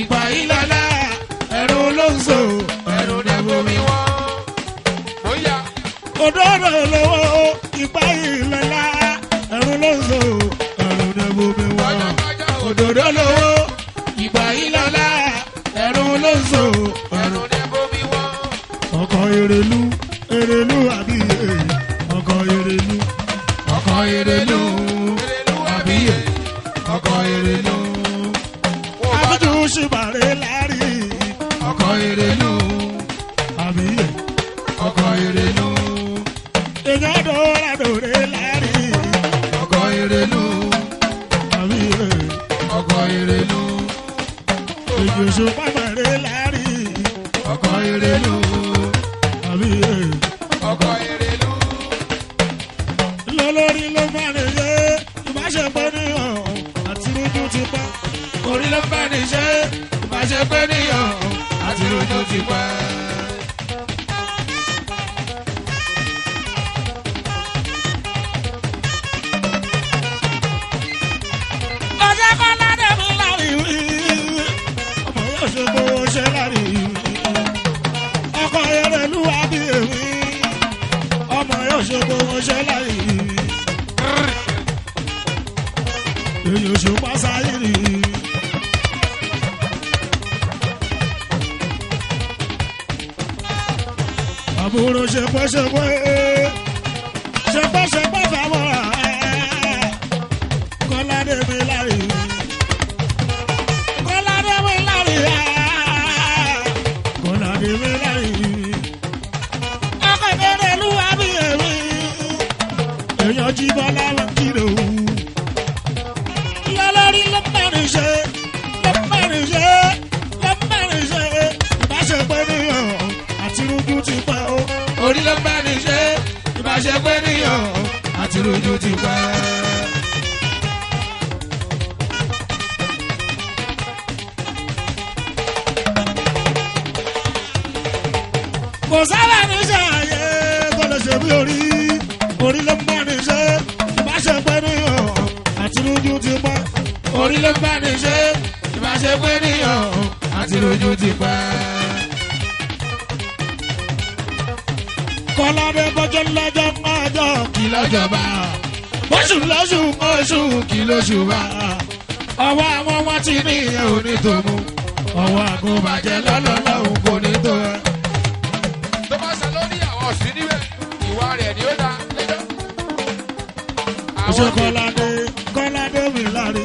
[SPEAKER 1] ìgbà yìí lọ́la ẹ̀rù ló ń sọ ẹ̀rù ní ogun
[SPEAKER 3] mi
[SPEAKER 1] mẹ́wọ́n.
[SPEAKER 3] wọ́n. Ó yá.
[SPEAKER 1] òdòdó lówó ìgbà yìí lọ́la ẹ̀rù ló ń sọ ẹ̀rù ní ogun mẹ́wọ́n.
[SPEAKER 3] Ọjọ́kọjọ́
[SPEAKER 1] òdòdó lówó ìgbà yìí lọ́la ẹ̀rù ló ń sọ ẹ̀rù.
[SPEAKER 3] ẹ̀rù ní bomi wọ́n.
[SPEAKER 1] ọkọ̀ èrèlú àbí ọkọ̀ èrèlú.
[SPEAKER 2] ọkọ̀ èrèlú.
[SPEAKER 3] Erelu
[SPEAKER 2] àbíyè. ọkọ̀ èrèlú.
[SPEAKER 1] àbújú ṣùbàrẹ̀ lárí
[SPEAKER 2] ọkọ̀ èrèlú.
[SPEAKER 1] àbí
[SPEAKER 2] ọkọ̀ èrèlú.
[SPEAKER 1] èèyàn dọ̀rọ̀ dọ̀rẹ̀ lárí
[SPEAKER 2] ọkọ̀ èrèlú.
[SPEAKER 1] àbí
[SPEAKER 2] ọkọ̀ èrèlú.
[SPEAKER 1] èèyàn ṣùbàrẹ̀ lárí
[SPEAKER 2] ọkọ̀ èrèlú.
[SPEAKER 1] àbí
[SPEAKER 3] ọkọ̀ Erelu.
[SPEAKER 1] lọ́lọ́rí ló máa lè yẹ ìbáṣepọ̀ níyàn àti lójú ti pẹ́.
[SPEAKER 2] orí ló bá ní ṣe ìbáṣepẹ́ níyàn àti lójú ti pẹ́.
[SPEAKER 1] ọjọ́ kan ládé mi lárí wí ọmọ yóò ṣe bó ṣe lárí wí ọkọ̀ Erelu àbí èwì ọmọ yóò ṣe bó ṣe lárí wí èyí oṣù pásáyé rí àbúrò ṣepẹ́ṣepẹ́ ṣepẹ́ṣepẹ́ fàmọ́ra kọ́ládé mi lárí kọ́ládé mi lárí
[SPEAKER 2] ti pẹ́. kò sábà ní ṣe àyè kò lè ṣe bí orí ló ń bá ní ṣe ìbáṣepẹ́ níyàn àti lójú ti pẹ́. orí ló ń bá ní ṣe ìbáṣepẹ́ níyàn àti lójú ti pẹ́. kọ́ládé bọ́jọ́ lọ́jọ́ ọjọ́ kí lọ́jọ́ bá bóṣù lóṣù oṣù kí lóṣù bá ọwọ́ àwọn wọn ti ní ìyẹn ò ní tó mú ọwọ́ àgùnbàjẹ́ lọ́lọ́lọ́hùn kò ní tó ẹ.
[SPEAKER 3] tó bá ṣe lórí àwọn ọ̀sìn níbẹ̀ ìwà rẹ̀ ni ó dá lẹ́jọ́.
[SPEAKER 2] Oṣé Kọ́ládé mi lárí.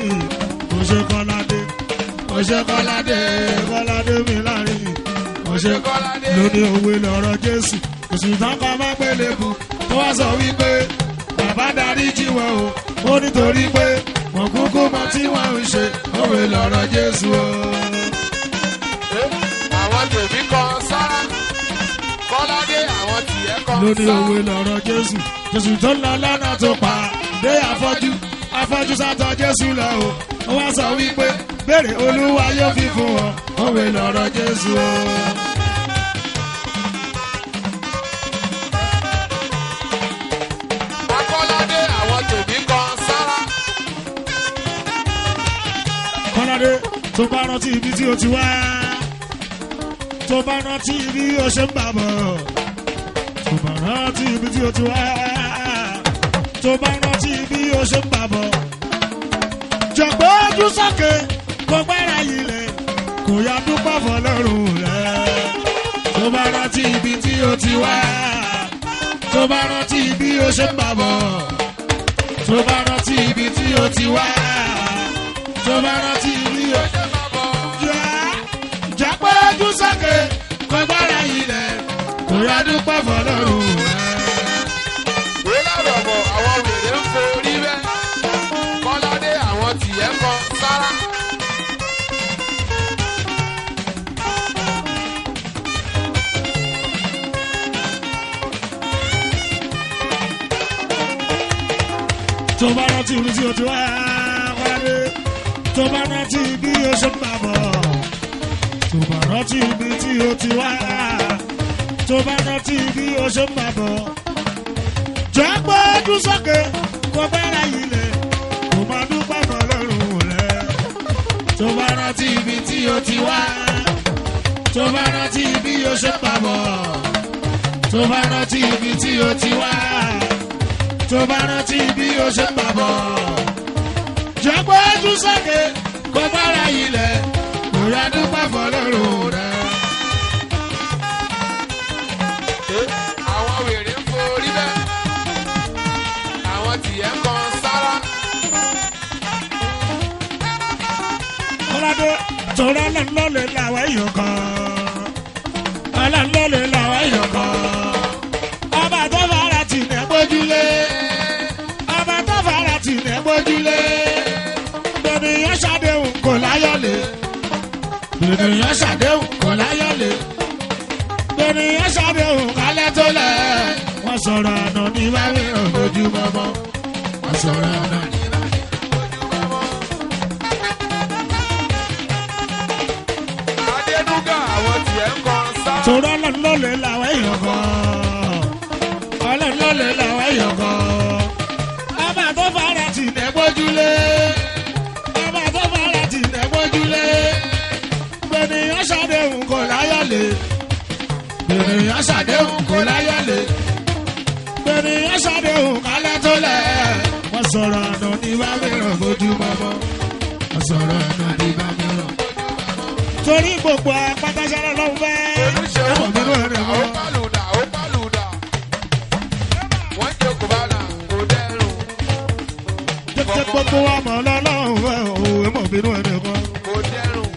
[SPEAKER 2] Oṣé Kọ́ládé mi lárí. Oṣé lóní òwe lọ́rọ̀ Jésù. Oṣù tán ká má pélé bu. Tó wá sọ wípé bàbá darí jí wọn o. Ó nítorí pé wọ́n kúkú mọ tí wọ́n ń ṣe. Òwe lọ́rọ̀ Jésù o.
[SPEAKER 3] àwọn tèmi kan sára Kọ́ládé àwọn tìyẹ́ kan sára.
[SPEAKER 2] Lóní òwe lọ́rọ̀ Jésù. Jésù tó lọ lọ́nà tó pa dé afọ́jú sátọ̀ Jésù lọ o. Ó wá sọ wípé béèrè Olúwa yóò fi fún wọn. Òwe lọ́rọ̀ Jésù o.
[SPEAKER 3] Kọ́ládé àwọn tèmi kan sára.
[SPEAKER 2] Kọ́ládé tó bá rántí ibi tí o ti wá. Tó bá rántí ibi o ṣe ń bà bọ̀. Tó bá rántí ibi tí o ti wá. Tó bá rántí ibi o ṣe ń bà bọ̀. Jọ̀gbọ́ ojú sókè kò gbára ilẹ̀ kò yá dúpọ̀ fọlọ́run rẹ̀. Tó bá rántí ibi tí o ti wá. Tó bá rántí ibi o ṣe ń bà bọ̀. Tó bá rántí ibi tí o ti wá. Tó bá rántí ibi o ṣe ń bà bọ̀. Jọ̀gbọ́ ojú sókè kò gbára ilẹ̀ kò yá dúpọ̀ fọlọ́run rẹ̀.
[SPEAKER 3] wé lọ́rọ̀ bọ̀ àwọn wèrè ń forí bẹ́. Kọ́ládé àwọn tìyẹ́ kan sára.
[SPEAKER 2] Tó bá rántí ibi tí o ti wá Kọ́ládé. Tó bá rántí bí o ṣe ń bà bọ̀. Tó bá rántí ibi tí o ti wá. Tó bá rántí bí o ṣe ń bà bọ̀. Jọ̀gbọ́ ojú sókè kò gbára ilẹ̀ kò máa dúpọ̀ fọlọ́run rẹ̀. Tó bá rántí ibi tí o ti wá. Tó bá rántí bí o ṣe ń bà bọ̀. Tó bá rántí ibi tí o ti wá. Tó bá rántí bí o ṣe ń bà bọ̀. Jọ̀gbọ́ ojú sókè kò gbára ilẹ̀ kò yá dúpọ̀ fọlọ́run rẹ̀.
[SPEAKER 3] àwọn wèrè ń forí bẹ́. àwọn tìyẹ́ kan sára.
[SPEAKER 2] Kọ́ládé torí ọlọ́lọ́lẹ̀ làwọn èèyàn kan. Ọlọ́lọ́lẹ̀ làwọn èèyàn kan. Ọba tó fara tì ní gbójúlé. Ọba tó fara tì ní gbójúlé. Bènìyàn ṣàdéhùn kò láyọ̀lé. Bènìyàn ṣàdéhùn kò láyọ̀lé. Bènìyàn ṣàdéhùn kálẹ̀ tó lẹ̀. Wọ́n sọ̀rọ̀ àná ní báwí ọ̀gbọ́júmọ́mọ́. Wọ́n sọ̀rọ̀ àná ní.
[SPEAKER 3] Adénúgà àwọn tìyẹ́ kan sára.
[SPEAKER 2] Torí ọlọ́lọ́lẹ̀ làwọn èèyàn kan. Ọlọ́lọ́lẹ̀ làwọn èèyàn kan. Ọba tó fara tì ní gbójúlé. Ọba tó fara tì ní gbójúlé. Bènìyàn ṣàdéhùn kò láyọ̀lé. Bènìyàn ṣàdéhùn kò láyọ̀lé. Bènìyàn ṣàdéhùn kálẹ̀ tó lẹ̀. Wọ́n sọ̀rọ̀ àná ní bá mìíràn bójúmọ́mọ́. Wọ́n sọ̀rọ̀ àná ní bá mìíràn. Torí gbogbo apátására lọ́wọ́ fẹ́.
[SPEAKER 3] Olúṣèlú
[SPEAKER 2] Ẹ̀wọ̀n nínú ẹ̀rẹ̀
[SPEAKER 3] ó
[SPEAKER 2] wọn.
[SPEAKER 3] pàlùdà ó pàlùdà. wọ́n jẹ́ kòbánà kò dẹ́rùn.
[SPEAKER 2] Jẹ́ gbogbo wa mọ̀ lọ́lọ́run fẹ́ òwe mọ̀ bínú ẹ̀rẹ̀ wọn.
[SPEAKER 3] kò dẹ́rùn.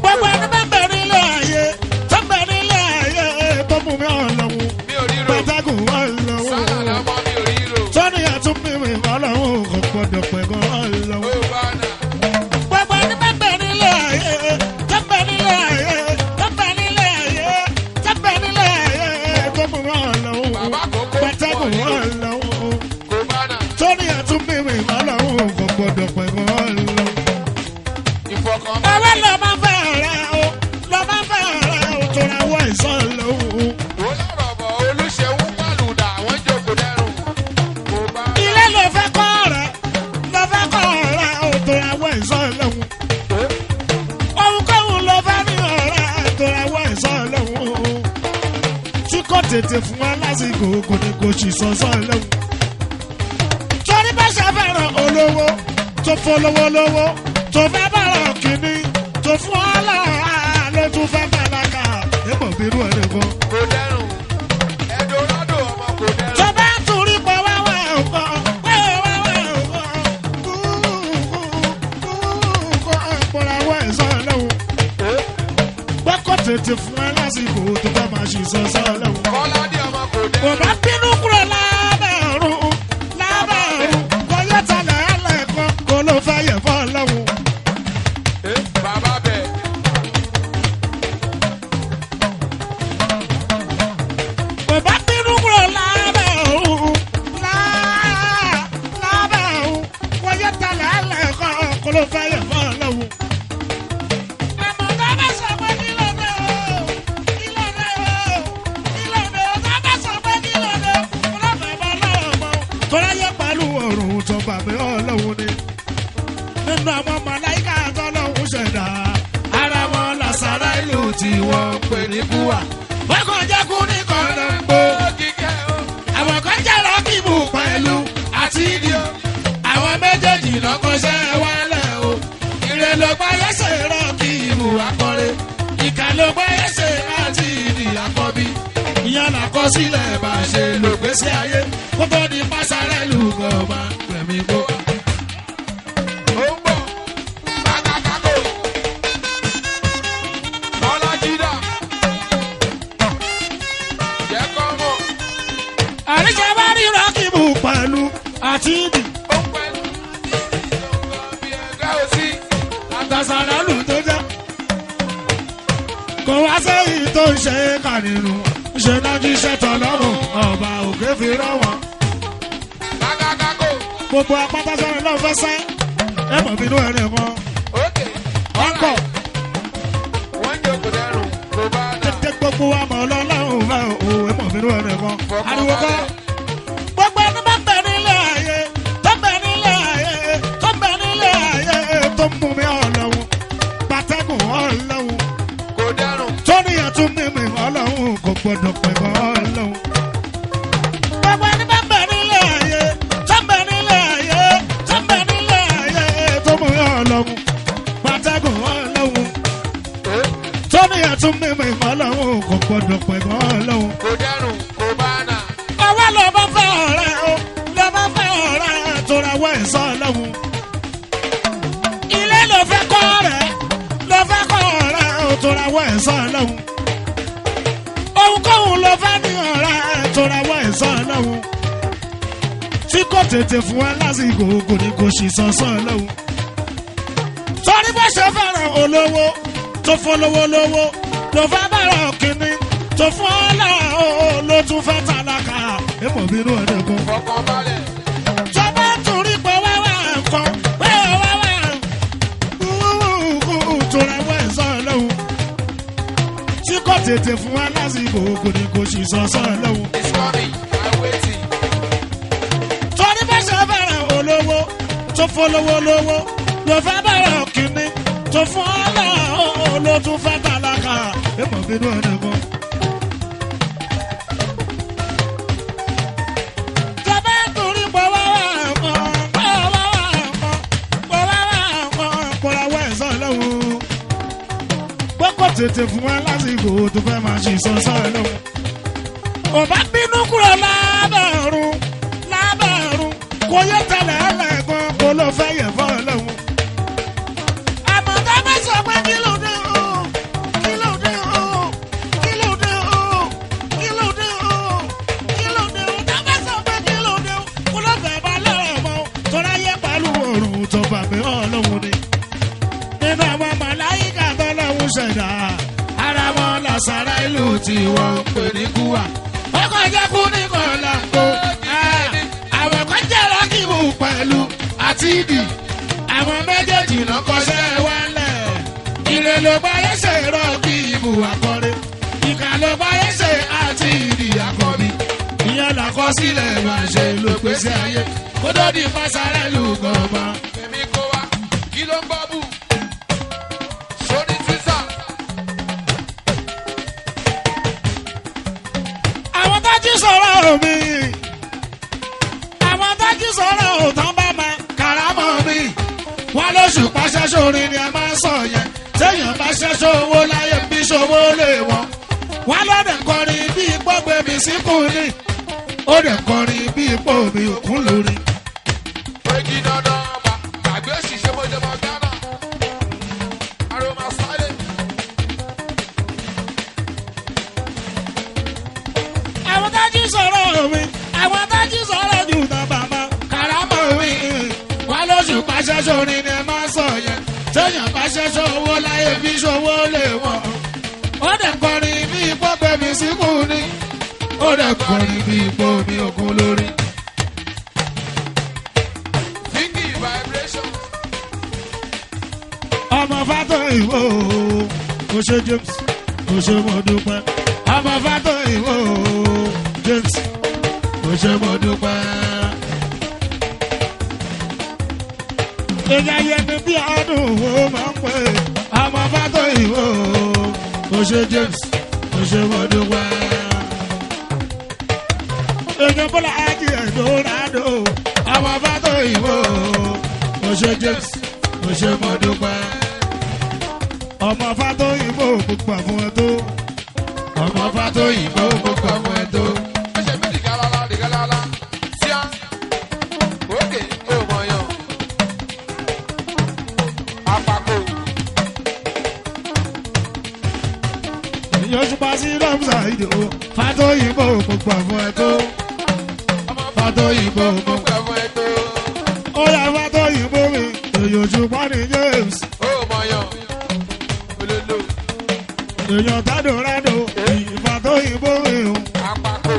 [SPEAKER 2] Gbogbo ẹni bá bẹ̀ nílé ayé tó bẹ̀ nílé ayé tó mú mi ọ̀lọ́wọ́.
[SPEAKER 3] mi ò ríro.
[SPEAKER 2] Pátákùn ọ̀lọ́wọ́.
[SPEAKER 3] sálà lọ́mọ mi ò ríro.
[SPEAKER 2] Tọ́ni àtún mímì ọlọ́run kò gbọdọ̀ pẹ̀gàn ọ̀lọ́wọ́.
[SPEAKER 3] ó bánà.
[SPEAKER 2] Gbogbo ẹni bá bẹ̀ nílé ayé tó bẹ̀ nílé ayé tó bẹ̀ nílé ayé tó bẹ̀ nílé ayé tó mú mi ọ̀lọ́wọ́.
[SPEAKER 3] bàbá kókó
[SPEAKER 2] Pátákùn
[SPEAKER 3] pọ̀ nínú
[SPEAKER 2] ọ̀lọ́wọ́.
[SPEAKER 3] kòbánà.
[SPEAKER 2] Tọ́ni
[SPEAKER 1] dọ̀pẹ̀ gan lọ.
[SPEAKER 3] ìfọkànbalẹ̀.
[SPEAKER 1] ọwọ́ lọ máa fẹ́ rẹ̀ o lọ máa fẹ́ rẹ̀ o tó ra wọ ìsọ̀ lọ́wọ́.
[SPEAKER 3] ó lọ́rọ̀ bọ̀ olùṣèwú pàlùdà wọ́n jókòó dẹ́rùn. kò bá
[SPEAKER 1] ilé ló fẹ́ kọ́ rẹ̀ ló fẹ́ kọ́ rẹ̀ o tó ra wọ ìsọ̀ lọ́wọ́. ohunkóhun ló fẹ́ ní ọ̀rẹ́ tó ra wọ ìsọ̀ lọ́wọ́. tí kò tètè fún wa lásìkò kò ní kò sì sọ́sọ́ lọ́wọ́. torí bá ṣe fẹ́ràn olówó tó fọlọ́wọ́ lówó tó fẹ́ bọ̀rọ̀ kìíní tó fún ọ lọ́wọ́ ló tún fẹ́ bàlágà èèmọ̀ bínú ẹ̀ nìkan.
[SPEAKER 3] kò dẹ́rùn. ẹ̀dọ́rọ́dọ̀ ọmọ kò dẹ́rùn.
[SPEAKER 1] tó bá ń torí pé wáwá ọ̀pọ̀ pé wáwá ọ̀pọ̀ ọ̀pọ̀lọpọ̀ ẹ̀sán lọ́wọ́. gbọ́kọ̀ tètè fún ẹ lásìkò tó bá máa ṣì sọ sọ́ lọ́wọ́.
[SPEAKER 3] kọ́ládé ọmọ kò
[SPEAKER 1] kò
[SPEAKER 3] dẹ́rùn.
[SPEAKER 1] bá bínú kúrò lábẹ́rún kò yẹ talẹ̀ ẹlẹ́kan kò ló fẹ́ yẹ̀ fọ́ lọ́wọ́.
[SPEAKER 3] bàbá bẹ̀.
[SPEAKER 1] kò bá bínú kúrò lábẹ́rún kò yẹ talẹ̀ ẹlẹ́kan kò ló fẹ́ yẹ̀ fọ́ lọ́wọ́. àmọ́ tá a bá sọ pé kí ló dé o kí ló dé o kí ló dé o tá a bá sọ pé kí ló dé o kò ló fẹ́ bọ́ lọ́wọ́ mọ́. tọ́lá yẹ pẹ̀lú ọ̀run tó bàbá ọlọ́run ni nínú àwọn màláíkà tọ́lọ́hún ṣẹ̀dá ara wọn làṣàrà ìlú tí wọ́n ń pè ní búwa. wọ́n kàn jẹ́ kú ní kọ̀ọ̀dọ̀gbò.
[SPEAKER 3] kíkẹ́ o.
[SPEAKER 1] àwọn kan jẹ́ rọ́kìbù pẹ̀lú àti ìdí o. àwọn méjèèjì lọ́kọ̀ọ́sẹ́ wálẹ̀ o. ire ló gbá yẹ́sẹ̀ rọ́kìbù akọrin. ìkà ló gbá yẹ́sẹ̀ láti ìdí akọbí. ìyẹn làkọsílẹ̀ bá ṣe lògbésí ayé kó tó di pásárẹ́lù gọ̀ọ́mà pẹ̀mí gbó.
[SPEAKER 3] ó ń bọ̀. kàkàkàkò. ọlájídà. jẹ́ kọ́ mọ̀.
[SPEAKER 1] àríṣẹ́ bá rí rọ́kìbù pẹ̀lú àti ìdí.
[SPEAKER 3] ó ń pẹ́. bí ẹgbẹ́ òsì.
[SPEAKER 1] àtàsàràlù tó jẹ́. kò wá sẹ́yìn tó ń ṣe é kà nínú. ṣe náà jíṣẹ́ tọ́lọ́rùn ọba òkè fi rán wọn.
[SPEAKER 3] kàkàkàkò.
[SPEAKER 1] gbogbo apátásọ́rọ̀ náà fẹ́ sẹ́. ẹ mọ̀ bínú ẹ̀rẹ̀ kan.
[SPEAKER 3] ókè.
[SPEAKER 1] ọkọ̀
[SPEAKER 3] wọ́n jókòó dẹ́rùn. kò bá dà.
[SPEAKER 1] tètè gbogbo wa mọ̀ ọlọ́run fẹ́ o ẹ mọ̀ bínú ẹ̀rẹ̀ kan. ariwo kọ́. gbogbo ẹni bá bẹ̀ nílé ayé tó bẹ̀ nílé ayé tó bẹ̀ nílé ayé tó mú mi ọlọ́run pàtẹ́gùn ọlọ́run.
[SPEAKER 3] kò dẹ́rùn.
[SPEAKER 1] tóníyàn tún mímì ọlọ́run kò gbọdọ̀ pẹ̀ mọ́ ọlọ́run. gbogbo ẹni bá bẹ̀ nílé ayé tó bẹ̀ nílé ayé tó bẹ̀ nílé ayé tó mú ọlọ́run pàtẹ́gùn ọlọ́run. tóníyàn tún mímì ọlọ́run kò gbọdọ̀ pẹ̀ mọ́ ọlọ́run.
[SPEAKER 3] kò dẹ́rùn. kò bá dà.
[SPEAKER 1] ọwọ́ ló bá fẹ́ ọ̀rẹ́ o ló bá fẹ́ ọ̀rẹ́ tó ra wọ́ ẹ̀sọ́ ọlọ́run. ilé ló fẹ́ kọ́ rẹ̀ ló fẹ́ kọ́ ọ̀rẹ́ tó ra wọ́ ẹ̀sọ́ ọlọ́run. ohunkóhun ló fẹ́ ní ọ̀rẹ́ tó ra wọ́ ẹ̀sọ́ ọlọ́run. tí kò tètè fún wa lásìkò kò ní kò sì sọ́sọ́ ọlọ́run. torí bó ṣe fẹ́ràn olówó tó fọlọ́wọ́ lówó ló fẹ́ bẹ̀rẹ̀ kínní tó fún ọ náà ló tún fẹ́ tálákà èèmọ̀ bínú ẹ̀rẹ̀ kan.
[SPEAKER 3] fọkànbalẹ̀.
[SPEAKER 1] jọba torí pé wáwá nǹkan pé wáwá tó ra wá ẹ̀sọ́ ọlọ́run. tí kò tètè fún wa lásìkò kò ní kò sì sọ́sọ́ ọlọ́run.
[SPEAKER 3] it's coming. I'm waiting.
[SPEAKER 1] torí bá ṣe fẹ́ràn olówó tó fọlọ́wọ́ lówó ló fẹ́ bẹ̀rẹ̀ kínní tó fún ọ náà ló tún fẹ́ tálákà èèmọ̀ bínú ẹ̀rẹ̀ kan. jọba torí pé wáwá nǹkan pé wáwá nǹkan kò ra wá ẹ̀sọ́ ọlọ́run. gbọ́kọ̀ tètè fún wa lásìkò tó fẹ́ máa ṣe sọ́sọ́ ọlọ́run. ò bá bínú kúrò lábẹ́rún kò yẹ tẹ̀lé ẹlẹ́gbọ́n kò ló fẹ́ yẹ̀ fọ́ ọlọ́run. àmọ́ tá a bá sọ pé kí ló dé o kí ló dé o kí ló dé o kí ló dé o kí ló dé o tá a bá sọ pé kí ló dé o kò ló fẹ́ bá lọ́rọ̀ mọ́ tó ráyè pẹ̀lú òrùn tó bàbá ọlọ́run ni. nínú àwọn màláíkà tọ́lọ́hún ṣẹ̀dá ara wọn làṣàrà ìlú tí wọ́n ń pè ní kúwà. ọkọ̀ jẹ́ kú ní kọ̀ọ̀làǹkó àwọn kan jẹ́ rọ́kìbù pẹ̀lú àti ìdì
[SPEAKER 2] àwọn méjèèjì náà kọsẹ̀ wálẹ̀. Ire ló bá yẹ ṣe rọ́ọ̀kì ìbù àkọ́rẹ́. Ìkà ló bá yẹ ṣe àti ìdí àkọ́bí. Ìyẹn làkọsílẹ̀ máa ṣe ló pèsè ayé. Kódó di fásárẹ́ lù gọ̀ọ̀mọ́.
[SPEAKER 3] Èmi kò wá, kí ló ń bọ́ bù? Sórí Twitter.
[SPEAKER 2] Àwọn tájí sọ̀rọ̀ mi. Àwọn tájí sọ̀rọ̀ òtán bá ma kàrámọ̀ mi. Wọ́n lóṣù pàṣẹ sórin ni a máa ń sọ yẹn. Téèyàn bá ṣẹ́ṣọ́ owó láyé bí ṣòwò lè wọ́n. Wọ́n lọ́dẹ̀ kọrin bí ipò gbé mi síkùn ni. Ó dẹ̀ kọrin bí ipò mi òkun lórí.
[SPEAKER 3] Ogi dandan ọba, gbàgbé òṣìṣẹ́ mọ́jọ́mọ́ Ghana. Aroma sáré.
[SPEAKER 2] Àwọn tájí sọ̀rọ̀ mi. Àwọn tájí sọ̀rọ̀ jù tán bàmá kàrámọ̀ mi. Wọ́n lóṣù pàṣẹ sórin ni a máa ń sọ yẹn. Téèyàn bá ṣẹ́ṣọ́ owó láyé bí ṣòwò lè wọ́n. Ó dẹ̀ kọrin bí ipò gbé mi síkùn ni. Ó dẹ̀ kọrin bí ipò mi òkun lórí.
[SPEAKER 3] Thinking vibration.
[SPEAKER 2] Ọmọ Fátó Ìwó o ṣe James o ṣe mo dúpẹ́. Ọmọ Fátó Ìwó o James o ṣe mo dúpẹ́. Èèyàn yẹmi bí ọdún wo máa ń pè. Ọmọ Fátó Ìwó o ṣe James o ṣe mo dúpẹ́. Èèyàn Bọ́lá Ájì Ẹ̀dọ́rádò. Ọmọ Fátó Ìwó o ṣe James o ṣe mo dúpẹ́. Ọmọ Fátó Ìwó púpọ̀ fún ẹ tó. Ọmọ Fátó Ìwó púpọ̀ fún ẹ tó.
[SPEAKER 3] Ó ṣe mí dìgálálá. Tíá. Òkè ó mọ̀yàn. Àpapọ̀.
[SPEAKER 2] Ìyọ̀ṣù pa sí Rọ́mùsà ìdò. Fátó Ìwó púpọ̀ fún ẹ tó. Fátó Ìwó púpọ̀.
[SPEAKER 3] Púpọ̀ fún ètò.
[SPEAKER 2] Ó yá Fátó Ìwó mi. Ìyọ̀ṣù pa ní James.
[SPEAKER 3] Ó mọ̀yàn. Olólo.
[SPEAKER 2] Èèyàn Tádòrádò. Fátó Ìwó mi o.
[SPEAKER 3] Àpapọ̀.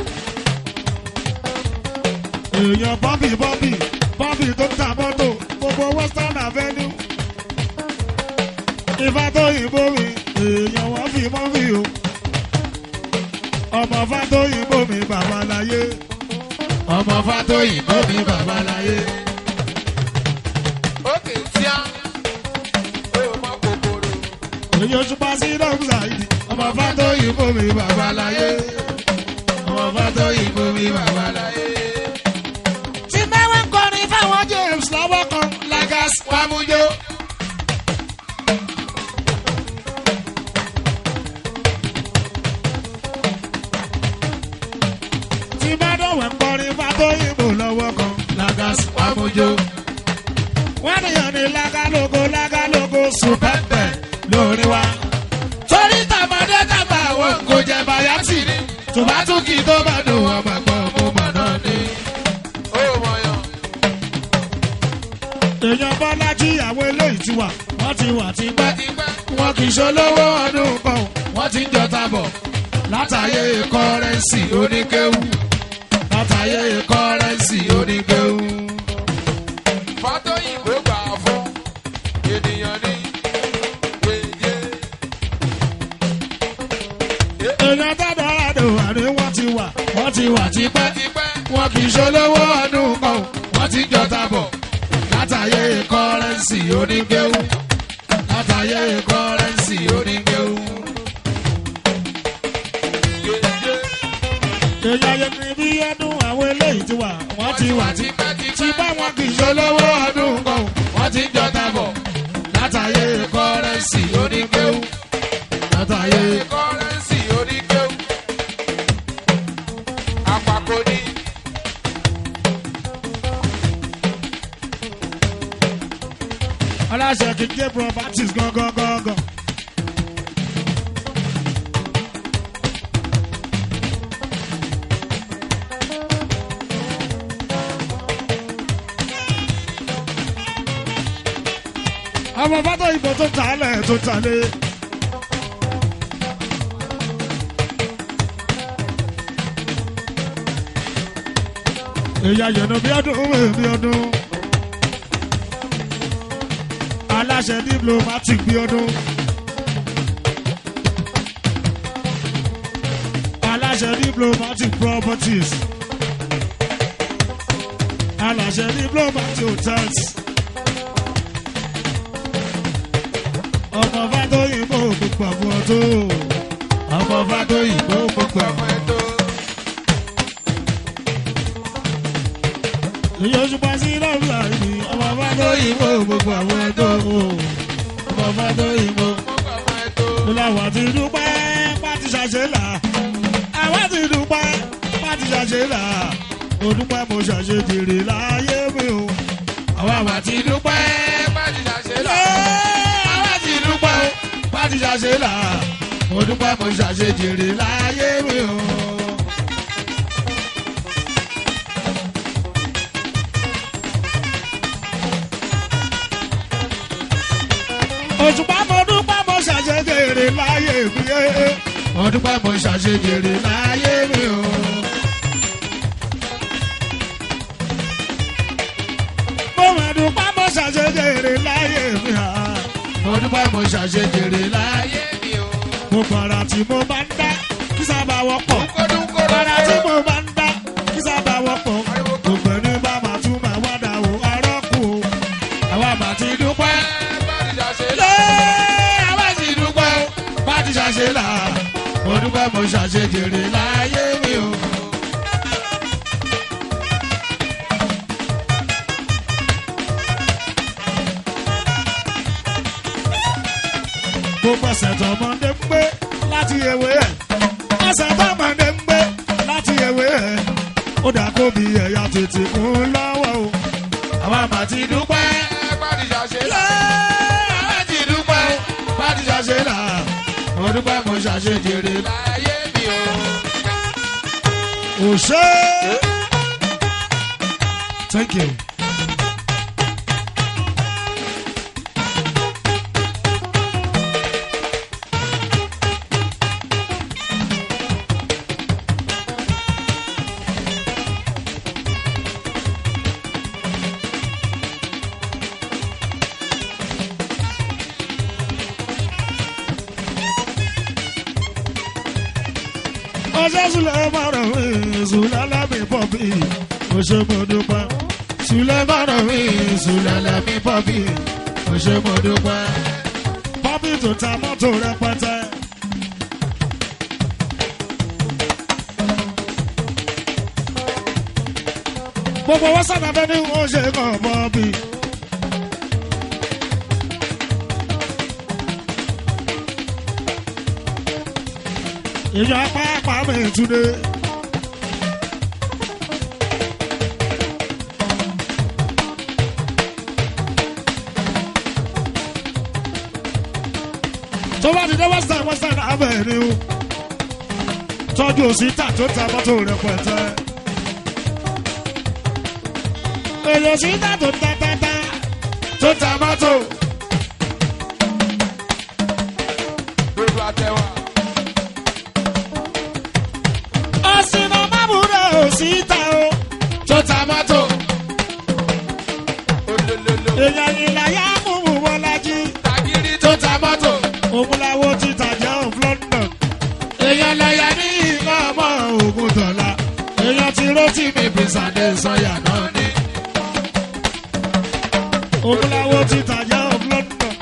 [SPEAKER 2] Èèyàn Bọ́bì tó ń ta mọ́tò. Gbogbo Western Avenue. Fátó Ìwó mi. Èèyàn wọ́n fi mọ́fì o. Ọmọ Fátó Ìwó mi bàbá láyé. Ọmọ Fátó Ìwó mi bàbá láyé.
[SPEAKER 3] Òkè tíá. Ó mọ kòkòrò.
[SPEAKER 2] Ìyọ̀ṣù pa sí Rọ́mùsà ìdì. Ọmọ Fátó Ìwó mi bàbá láyé. Ọmọ Fátó Ìwó mi bàbá láyé. Tí mẹ́wàá ń kọrin fáwọn James lọ́wọ́ kan. Lagas Wamujó. Tí Bádọ̀wẹ̀ ń kọrin Fátó Ìwó lọ́wọ́ kan. Lagas Wamujó. Wọ́n níyàn ní lágálógó sùpẹ́pẹ́ lórí wa. Torí tàmọ́dé tàbá àwọn kò jẹ bàyàtì ni. Tùbátùkì tó bá dùn ọmọ ẹ̀gbọ́n mo mọ̀ náà ni.
[SPEAKER 3] Ó mọ̀yàn.
[SPEAKER 2] Èèyàn Bọ́lájí àwọn eléyìí ti wà. Wọ́n ti wà tipẹ́.
[SPEAKER 3] Tipẹ́.
[SPEAKER 2] Wọn kì í ṣolówó ọdún kan. Wọ́n ti ń jọta bọ̀. Látàyè kọ́rẹ́nsì oníkéwù. Látàyè kọ́rẹ́nsì oníkéwù.
[SPEAKER 3] Fátó Ìwó gbà fún ènìyàn ní yeye.
[SPEAKER 2] Èèyàn Tádòrádò àní wọ́n ti wà. Wọ́n ti wà tipẹ́.
[SPEAKER 3] Tipẹ́.
[SPEAKER 2] Wọn kì í ṣolówó ọdún kan. Wọ́n ti ń jọta bọ̀. Látàyè kọ́rẹ́nsì oníkéwù. Látàyè kọ́rẹ́nsì oníkéwù.
[SPEAKER 3] Yeye.
[SPEAKER 2] Èèyàn yẹmi bí ọdún àwọn eléyìí ti wà. Wọ́n ti wà tipẹ́.
[SPEAKER 3] Tipẹ́.
[SPEAKER 2] Tí bá wọn kì í ṣolówó ọdún kan. Wọ́n ti ń jọta bọ̀. Látàyè kọ́rẹ́nsì oníkéwù. Látàyè
[SPEAKER 3] Kọ́rẹ́nsì oníkéwù. Àpapọ̀ ní.
[SPEAKER 2] aláṣẹ kì í jẹ́ properties gangan. Àwọn Fátó Ìwó tó tààlẹ̀ tó tàlẹ̀. Èyí àyẹ̀nù bí ọdún.
[SPEAKER 1] aláṣẹ diplomatic bí ọdún. aláṣẹ diplomatic properties. aláṣẹ diplomatic hotels. ọmọ Fátóyìnbó gbogbo àwọn tó. ọmọ Fátóyìnbó gbogbo àwọn tó. ìyóṣùpá sí lọ́ọ̀lá ìní ọmọ Fátóyìnbó gbogbo àwọn tó. ọmọ Fátóyìnbó lọ́wọ́ àti dúpẹ́ pàtí ṣàṣẹ́là. àwọn ti dúpẹ́ pàtí ṣàṣẹ́là. mo dúpẹ́ mo ṣàṣejèrè láyé mi o. àwọn àti dúpẹ́ pàtí ṣàṣẹ́là. àwọn ti dúpẹ́ pàtí ṣàṣẹ́là. mo dúpẹ́ mo ṣàṣejèrè láyé mi o. òṣùpá mo dúpẹ́ mo ṣàṣejèrè láyé mi o. mo dúpẹ́ mo ṣàṣejèrè láyé mi o. mo mà dúpẹ́ mo ṣàṣejèrè láyé mi o. mo dúpẹ́ mo ṣàṣejèrè láyé mi o. mo gbọ́dọ̀ tí mo bá ń dá kí sábà wọ́pọ̀. gbọ́dọ̀ tí mo bá ń dá kí sábà wọ́pọ̀. gbogbo ẹni bá máa tún máa wá dà wò arọ́kù o. àwa mà ti dúpẹ́. àwa ti dúpẹ́ o. bá ti ṣàṣe là. mo dúpẹ́ mo ṣàṣejèrè láyé mi o. gbogbo ẹsẹ̀ tó ọmọdé ń gbé láti ewé ẹ̀. ẹsẹ̀ tó ọmọdé ń gbé láti ewé ẹ̀. ó dà kó bí ẹ̀yà tètè kún lọ́wọ́ o. àwa mà ti dúpẹ́.
[SPEAKER 3] Báti ṣàṣe là.
[SPEAKER 1] àwa ti dúpẹ́. bá ti ṣàṣe là. mo dúpẹ́ mo ṣàṣejèrè
[SPEAKER 3] Láyé mi o.
[SPEAKER 1] ò ṣe. Thank you. ọjọ́ Sùlẹ̀ márùn mi Sùlẹ̀ lẹ́mí pọ̀bì ó ṣe mo dúpẹ́. Sùlẹ̀ márùn mi Sùlẹ̀ lẹ́mí pọ̀bì ó ṣe mo dúpẹ́. pọ́bì tó ta mọ́tò rẹpẹtẹ. gbogbo wọn sábà bẹ ní wọn ṣe kàn pọ́bì. ìyá pápá mi túnde. tó bá ti dé western avenue tọ́jú òsítà tó ta mọ́tò rẹpẹtẹ. èlò òsítà tó ta tó ta mọ́tò.
[SPEAKER 3] Gbogbo àtẹwà.
[SPEAKER 1] ọ̀sìnà mábùrẹ̀ òsítà o tó ta mọ́tò.
[SPEAKER 3] Olólóló.
[SPEAKER 1] èèyàn ìlàyà múmu Bọ́lájí
[SPEAKER 3] Tàgírí
[SPEAKER 1] tó ta mọ́tò. òmùláwó ti tàjà of London. èèyàn lọ́yà ní ìmọ̀ ọmọ ògùn dọ̀la. èèyàn ti rótì mi bìsàdé sọyà náà ní. òmùláwó ti tàjà of London.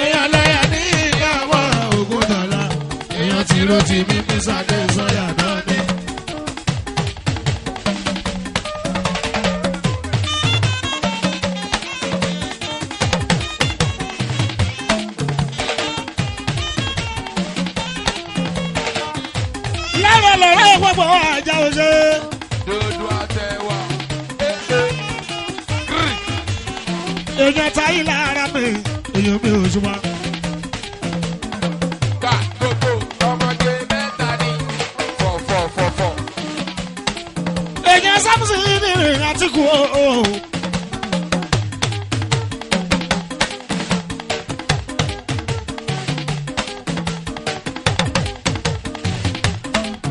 [SPEAKER 1] èèyàn lọ́yà ní ìmọ̀ ọmọ ògùn dọ̀la. èèyàn ti rótì mi bìsàdé sọyà náà ní. lẹ́rọ̀ lọ́rọ̀ ìpapọ̀ àjà òṣè.
[SPEAKER 3] Dodo àtẹwà. Gírì.
[SPEAKER 1] èèyàn táyì lára mi èèyàn mi ò ṣùgbọ́n.
[SPEAKER 3] Gbà gbogbo ọmọdé mẹ́ta ní. Fọ̀fọ̀fọ̀fọ̀.
[SPEAKER 1] èèyàn sábùsì ní ìrìn àtìkù o.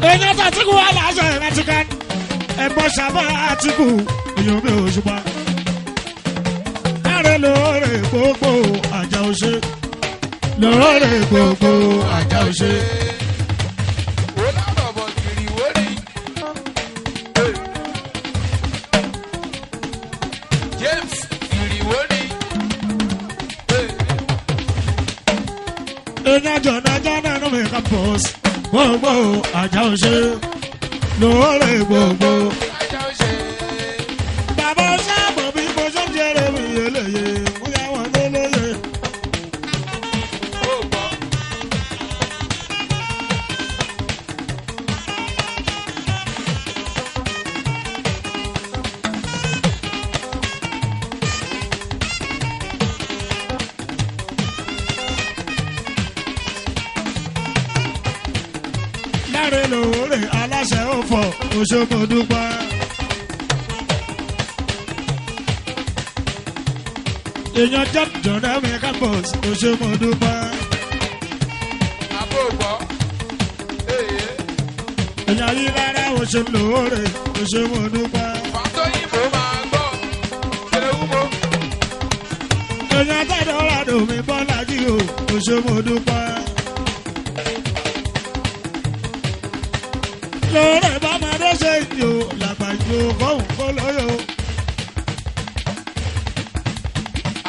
[SPEAKER 1] èèyàn tàtìkù aláṣẹ ìrántìká ẹ̀gbọ́n sábà àtìkù èèyàn mi ò ṣùgbọ́n. ààrẹ lóore gbogbo òṣè lóore gbogbo àjà òṣè.
[SPEAKER 3] Ó lábọ̀ bọ̀ kiri wórí. James kiri wórí.
[SPEAKER 1] Èèyàn jọ̀nàjọ̀nà ló mi ká bọ̀s gbogbo àjà òṣè lóore gbogbo.
[SPEAKER 3] Ajá ó ṣe.
[SPEAKER 1] Bàbá sábà bí mo ṣe ń jẹrẹ mi eléyè fúyà wọn tó lóye.
[SPEAKER 3] Ó gbọ́.
[SPEAKER 1] Láre lóore aláṣẹ ó fọ Òṣogbo dúpẹ́. Èèyàn jọ̀nà mi ká bọ̀s Òṣogbo dúpẹ́.
[SPEAKER 3] Àbó gbọ́.
[SPEAKER 1] Èèyàn yí lára òṣè lóore Òṣogbo dúpẹ́.
[SPEAKER 3] Fàtóyìnbó máa gbọ́. Ṣerewúbo.
[SPEAKER 1] Èèyàn tẹ̀dọ̀ ràdò mi Bọ́lájí o Òṣogbo dúpẹ́. Lóore bọ́mọdé ṣe ìjò làgbàjò kóhùn kó lóyò.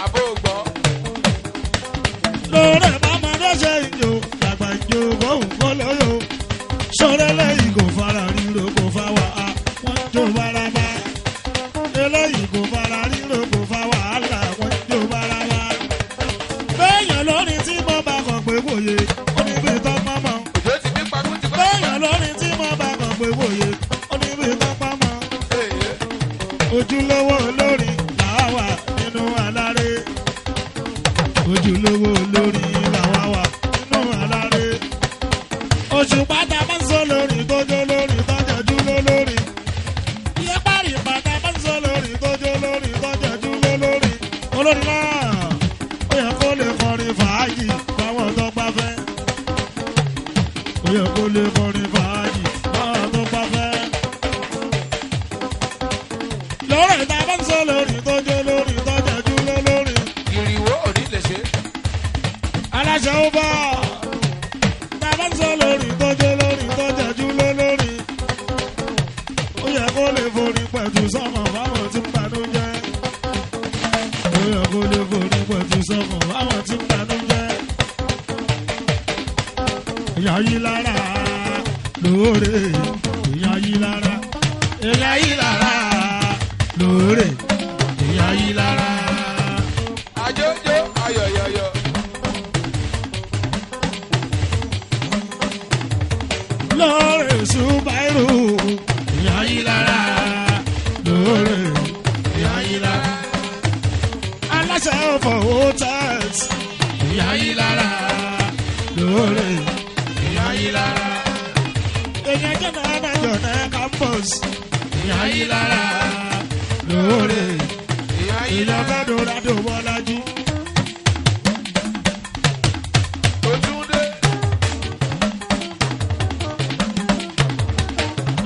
[SPEAKER 3] Àbó gbọ́.
[SPEAKER 1] Lóore bọ́mọdé ṣe ìjò làgbàjò kóhùn kó lóyò. Ṣọ́rẹ́ lẹ́yìn kò fara ríro kò fa wàhálà wọ́n jó baraba. Eléyìí kò fara ríro kò fa wàhálà wọ́n jó baraba. Béèyàn lórí tí mo bá kàn pé wòye ó ní bí tọ́ pọ́nmọ́.
[SPEAKER 3] Òjò ti bí pagún ti bá.
[SPEAKER 1] Béèyàn lórí tí mo bá kàn pé wòye ó ní bí tọ́ pọ́nmọ́. Ojúlówó olórí làwa wà nínú aláré. Ojúlówó olórí làwa wà nínú aláré. Òṣùpá tá a bá ń sọ lórí tójó lórí tọ́jọ́jú lólórí. Iye parí bàtà bá ń sọ lórí tójó lórí tọ́jọ́jú lólórí. Olórí náà ó yẹ kó lè kọrin fàájì fáwọn tó bá fẹ́. Ó yẹ kó lè kọrin fàájì fáwọn tó bá fẹ́. Lórí tá a bá ń sọ lórí tójó lórí tọ́jọ́jú lólórí.
[SPEAKER 3] Ìrìwó ò ní lè ṣe.
[SPEAKER 1] Aláṣẹ ó bọ̀. Tá a bá ń sọ lórí tójó lórí tọ́jọ́jú lólórí. Ó yẹ kó lè forí pẹ̀tù sọ́kàn fáwọn tí ń banú jẹ́. Ó yẹ kó lè forí pẹ̀tù sọ́kàn fáwọn tí ń banú jẹ́. Ìyá yí lára lóore, ìyá yí lára, ìyá yí lára lóore, ìyá yí lára.
[SPEAKER 3] Àjọjọ ayọ̀yọ̀yọ̀.
[SPEAKER 1] Lóore Ṣùbáìrù, ìyá yí lára lóore, ìyá yí lára. Aláṣẹ ọ̀fọ̀ hotels, ìyá yí lára lóore, ìyá yí lára. Èèyàn jọ̀nà jọ̀nà campus, ìyá yí lára lóore, ìyá fẹ́ dòdò Bọ́lájí.
[SPEAKER 3] Ojúndé.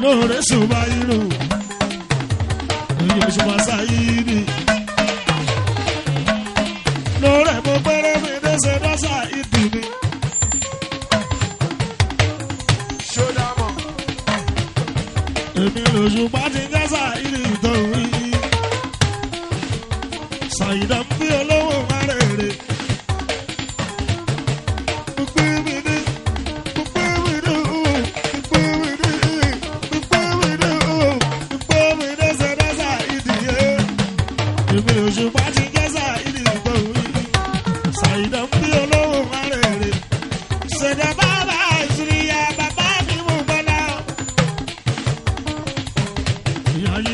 [SPEAKER 1] Lóore Ṣùbáìrù, èyí Ṣùbá Sáyídì. Lóore mo pẹ́rẹ́ mi dẹ́sẹ̀ dọ́sà ìdì mi.
[SPEAKER 3] Ṣódámọ̀.
[SPEAKER 1] Èmi l'Òṣùpá ti dẹ́sà ìdì ìtòwí. Ṣàyìdá ń bí olówó márèrè. Èmi Òṣùpá ti dẹ́sà ìdì ìtòwí. Ṣàyìdá ń bí olówó márèrè. Ṣèdá bàbá ìṣúríyá bàbá mi mú bọ́lá. Ìyá yí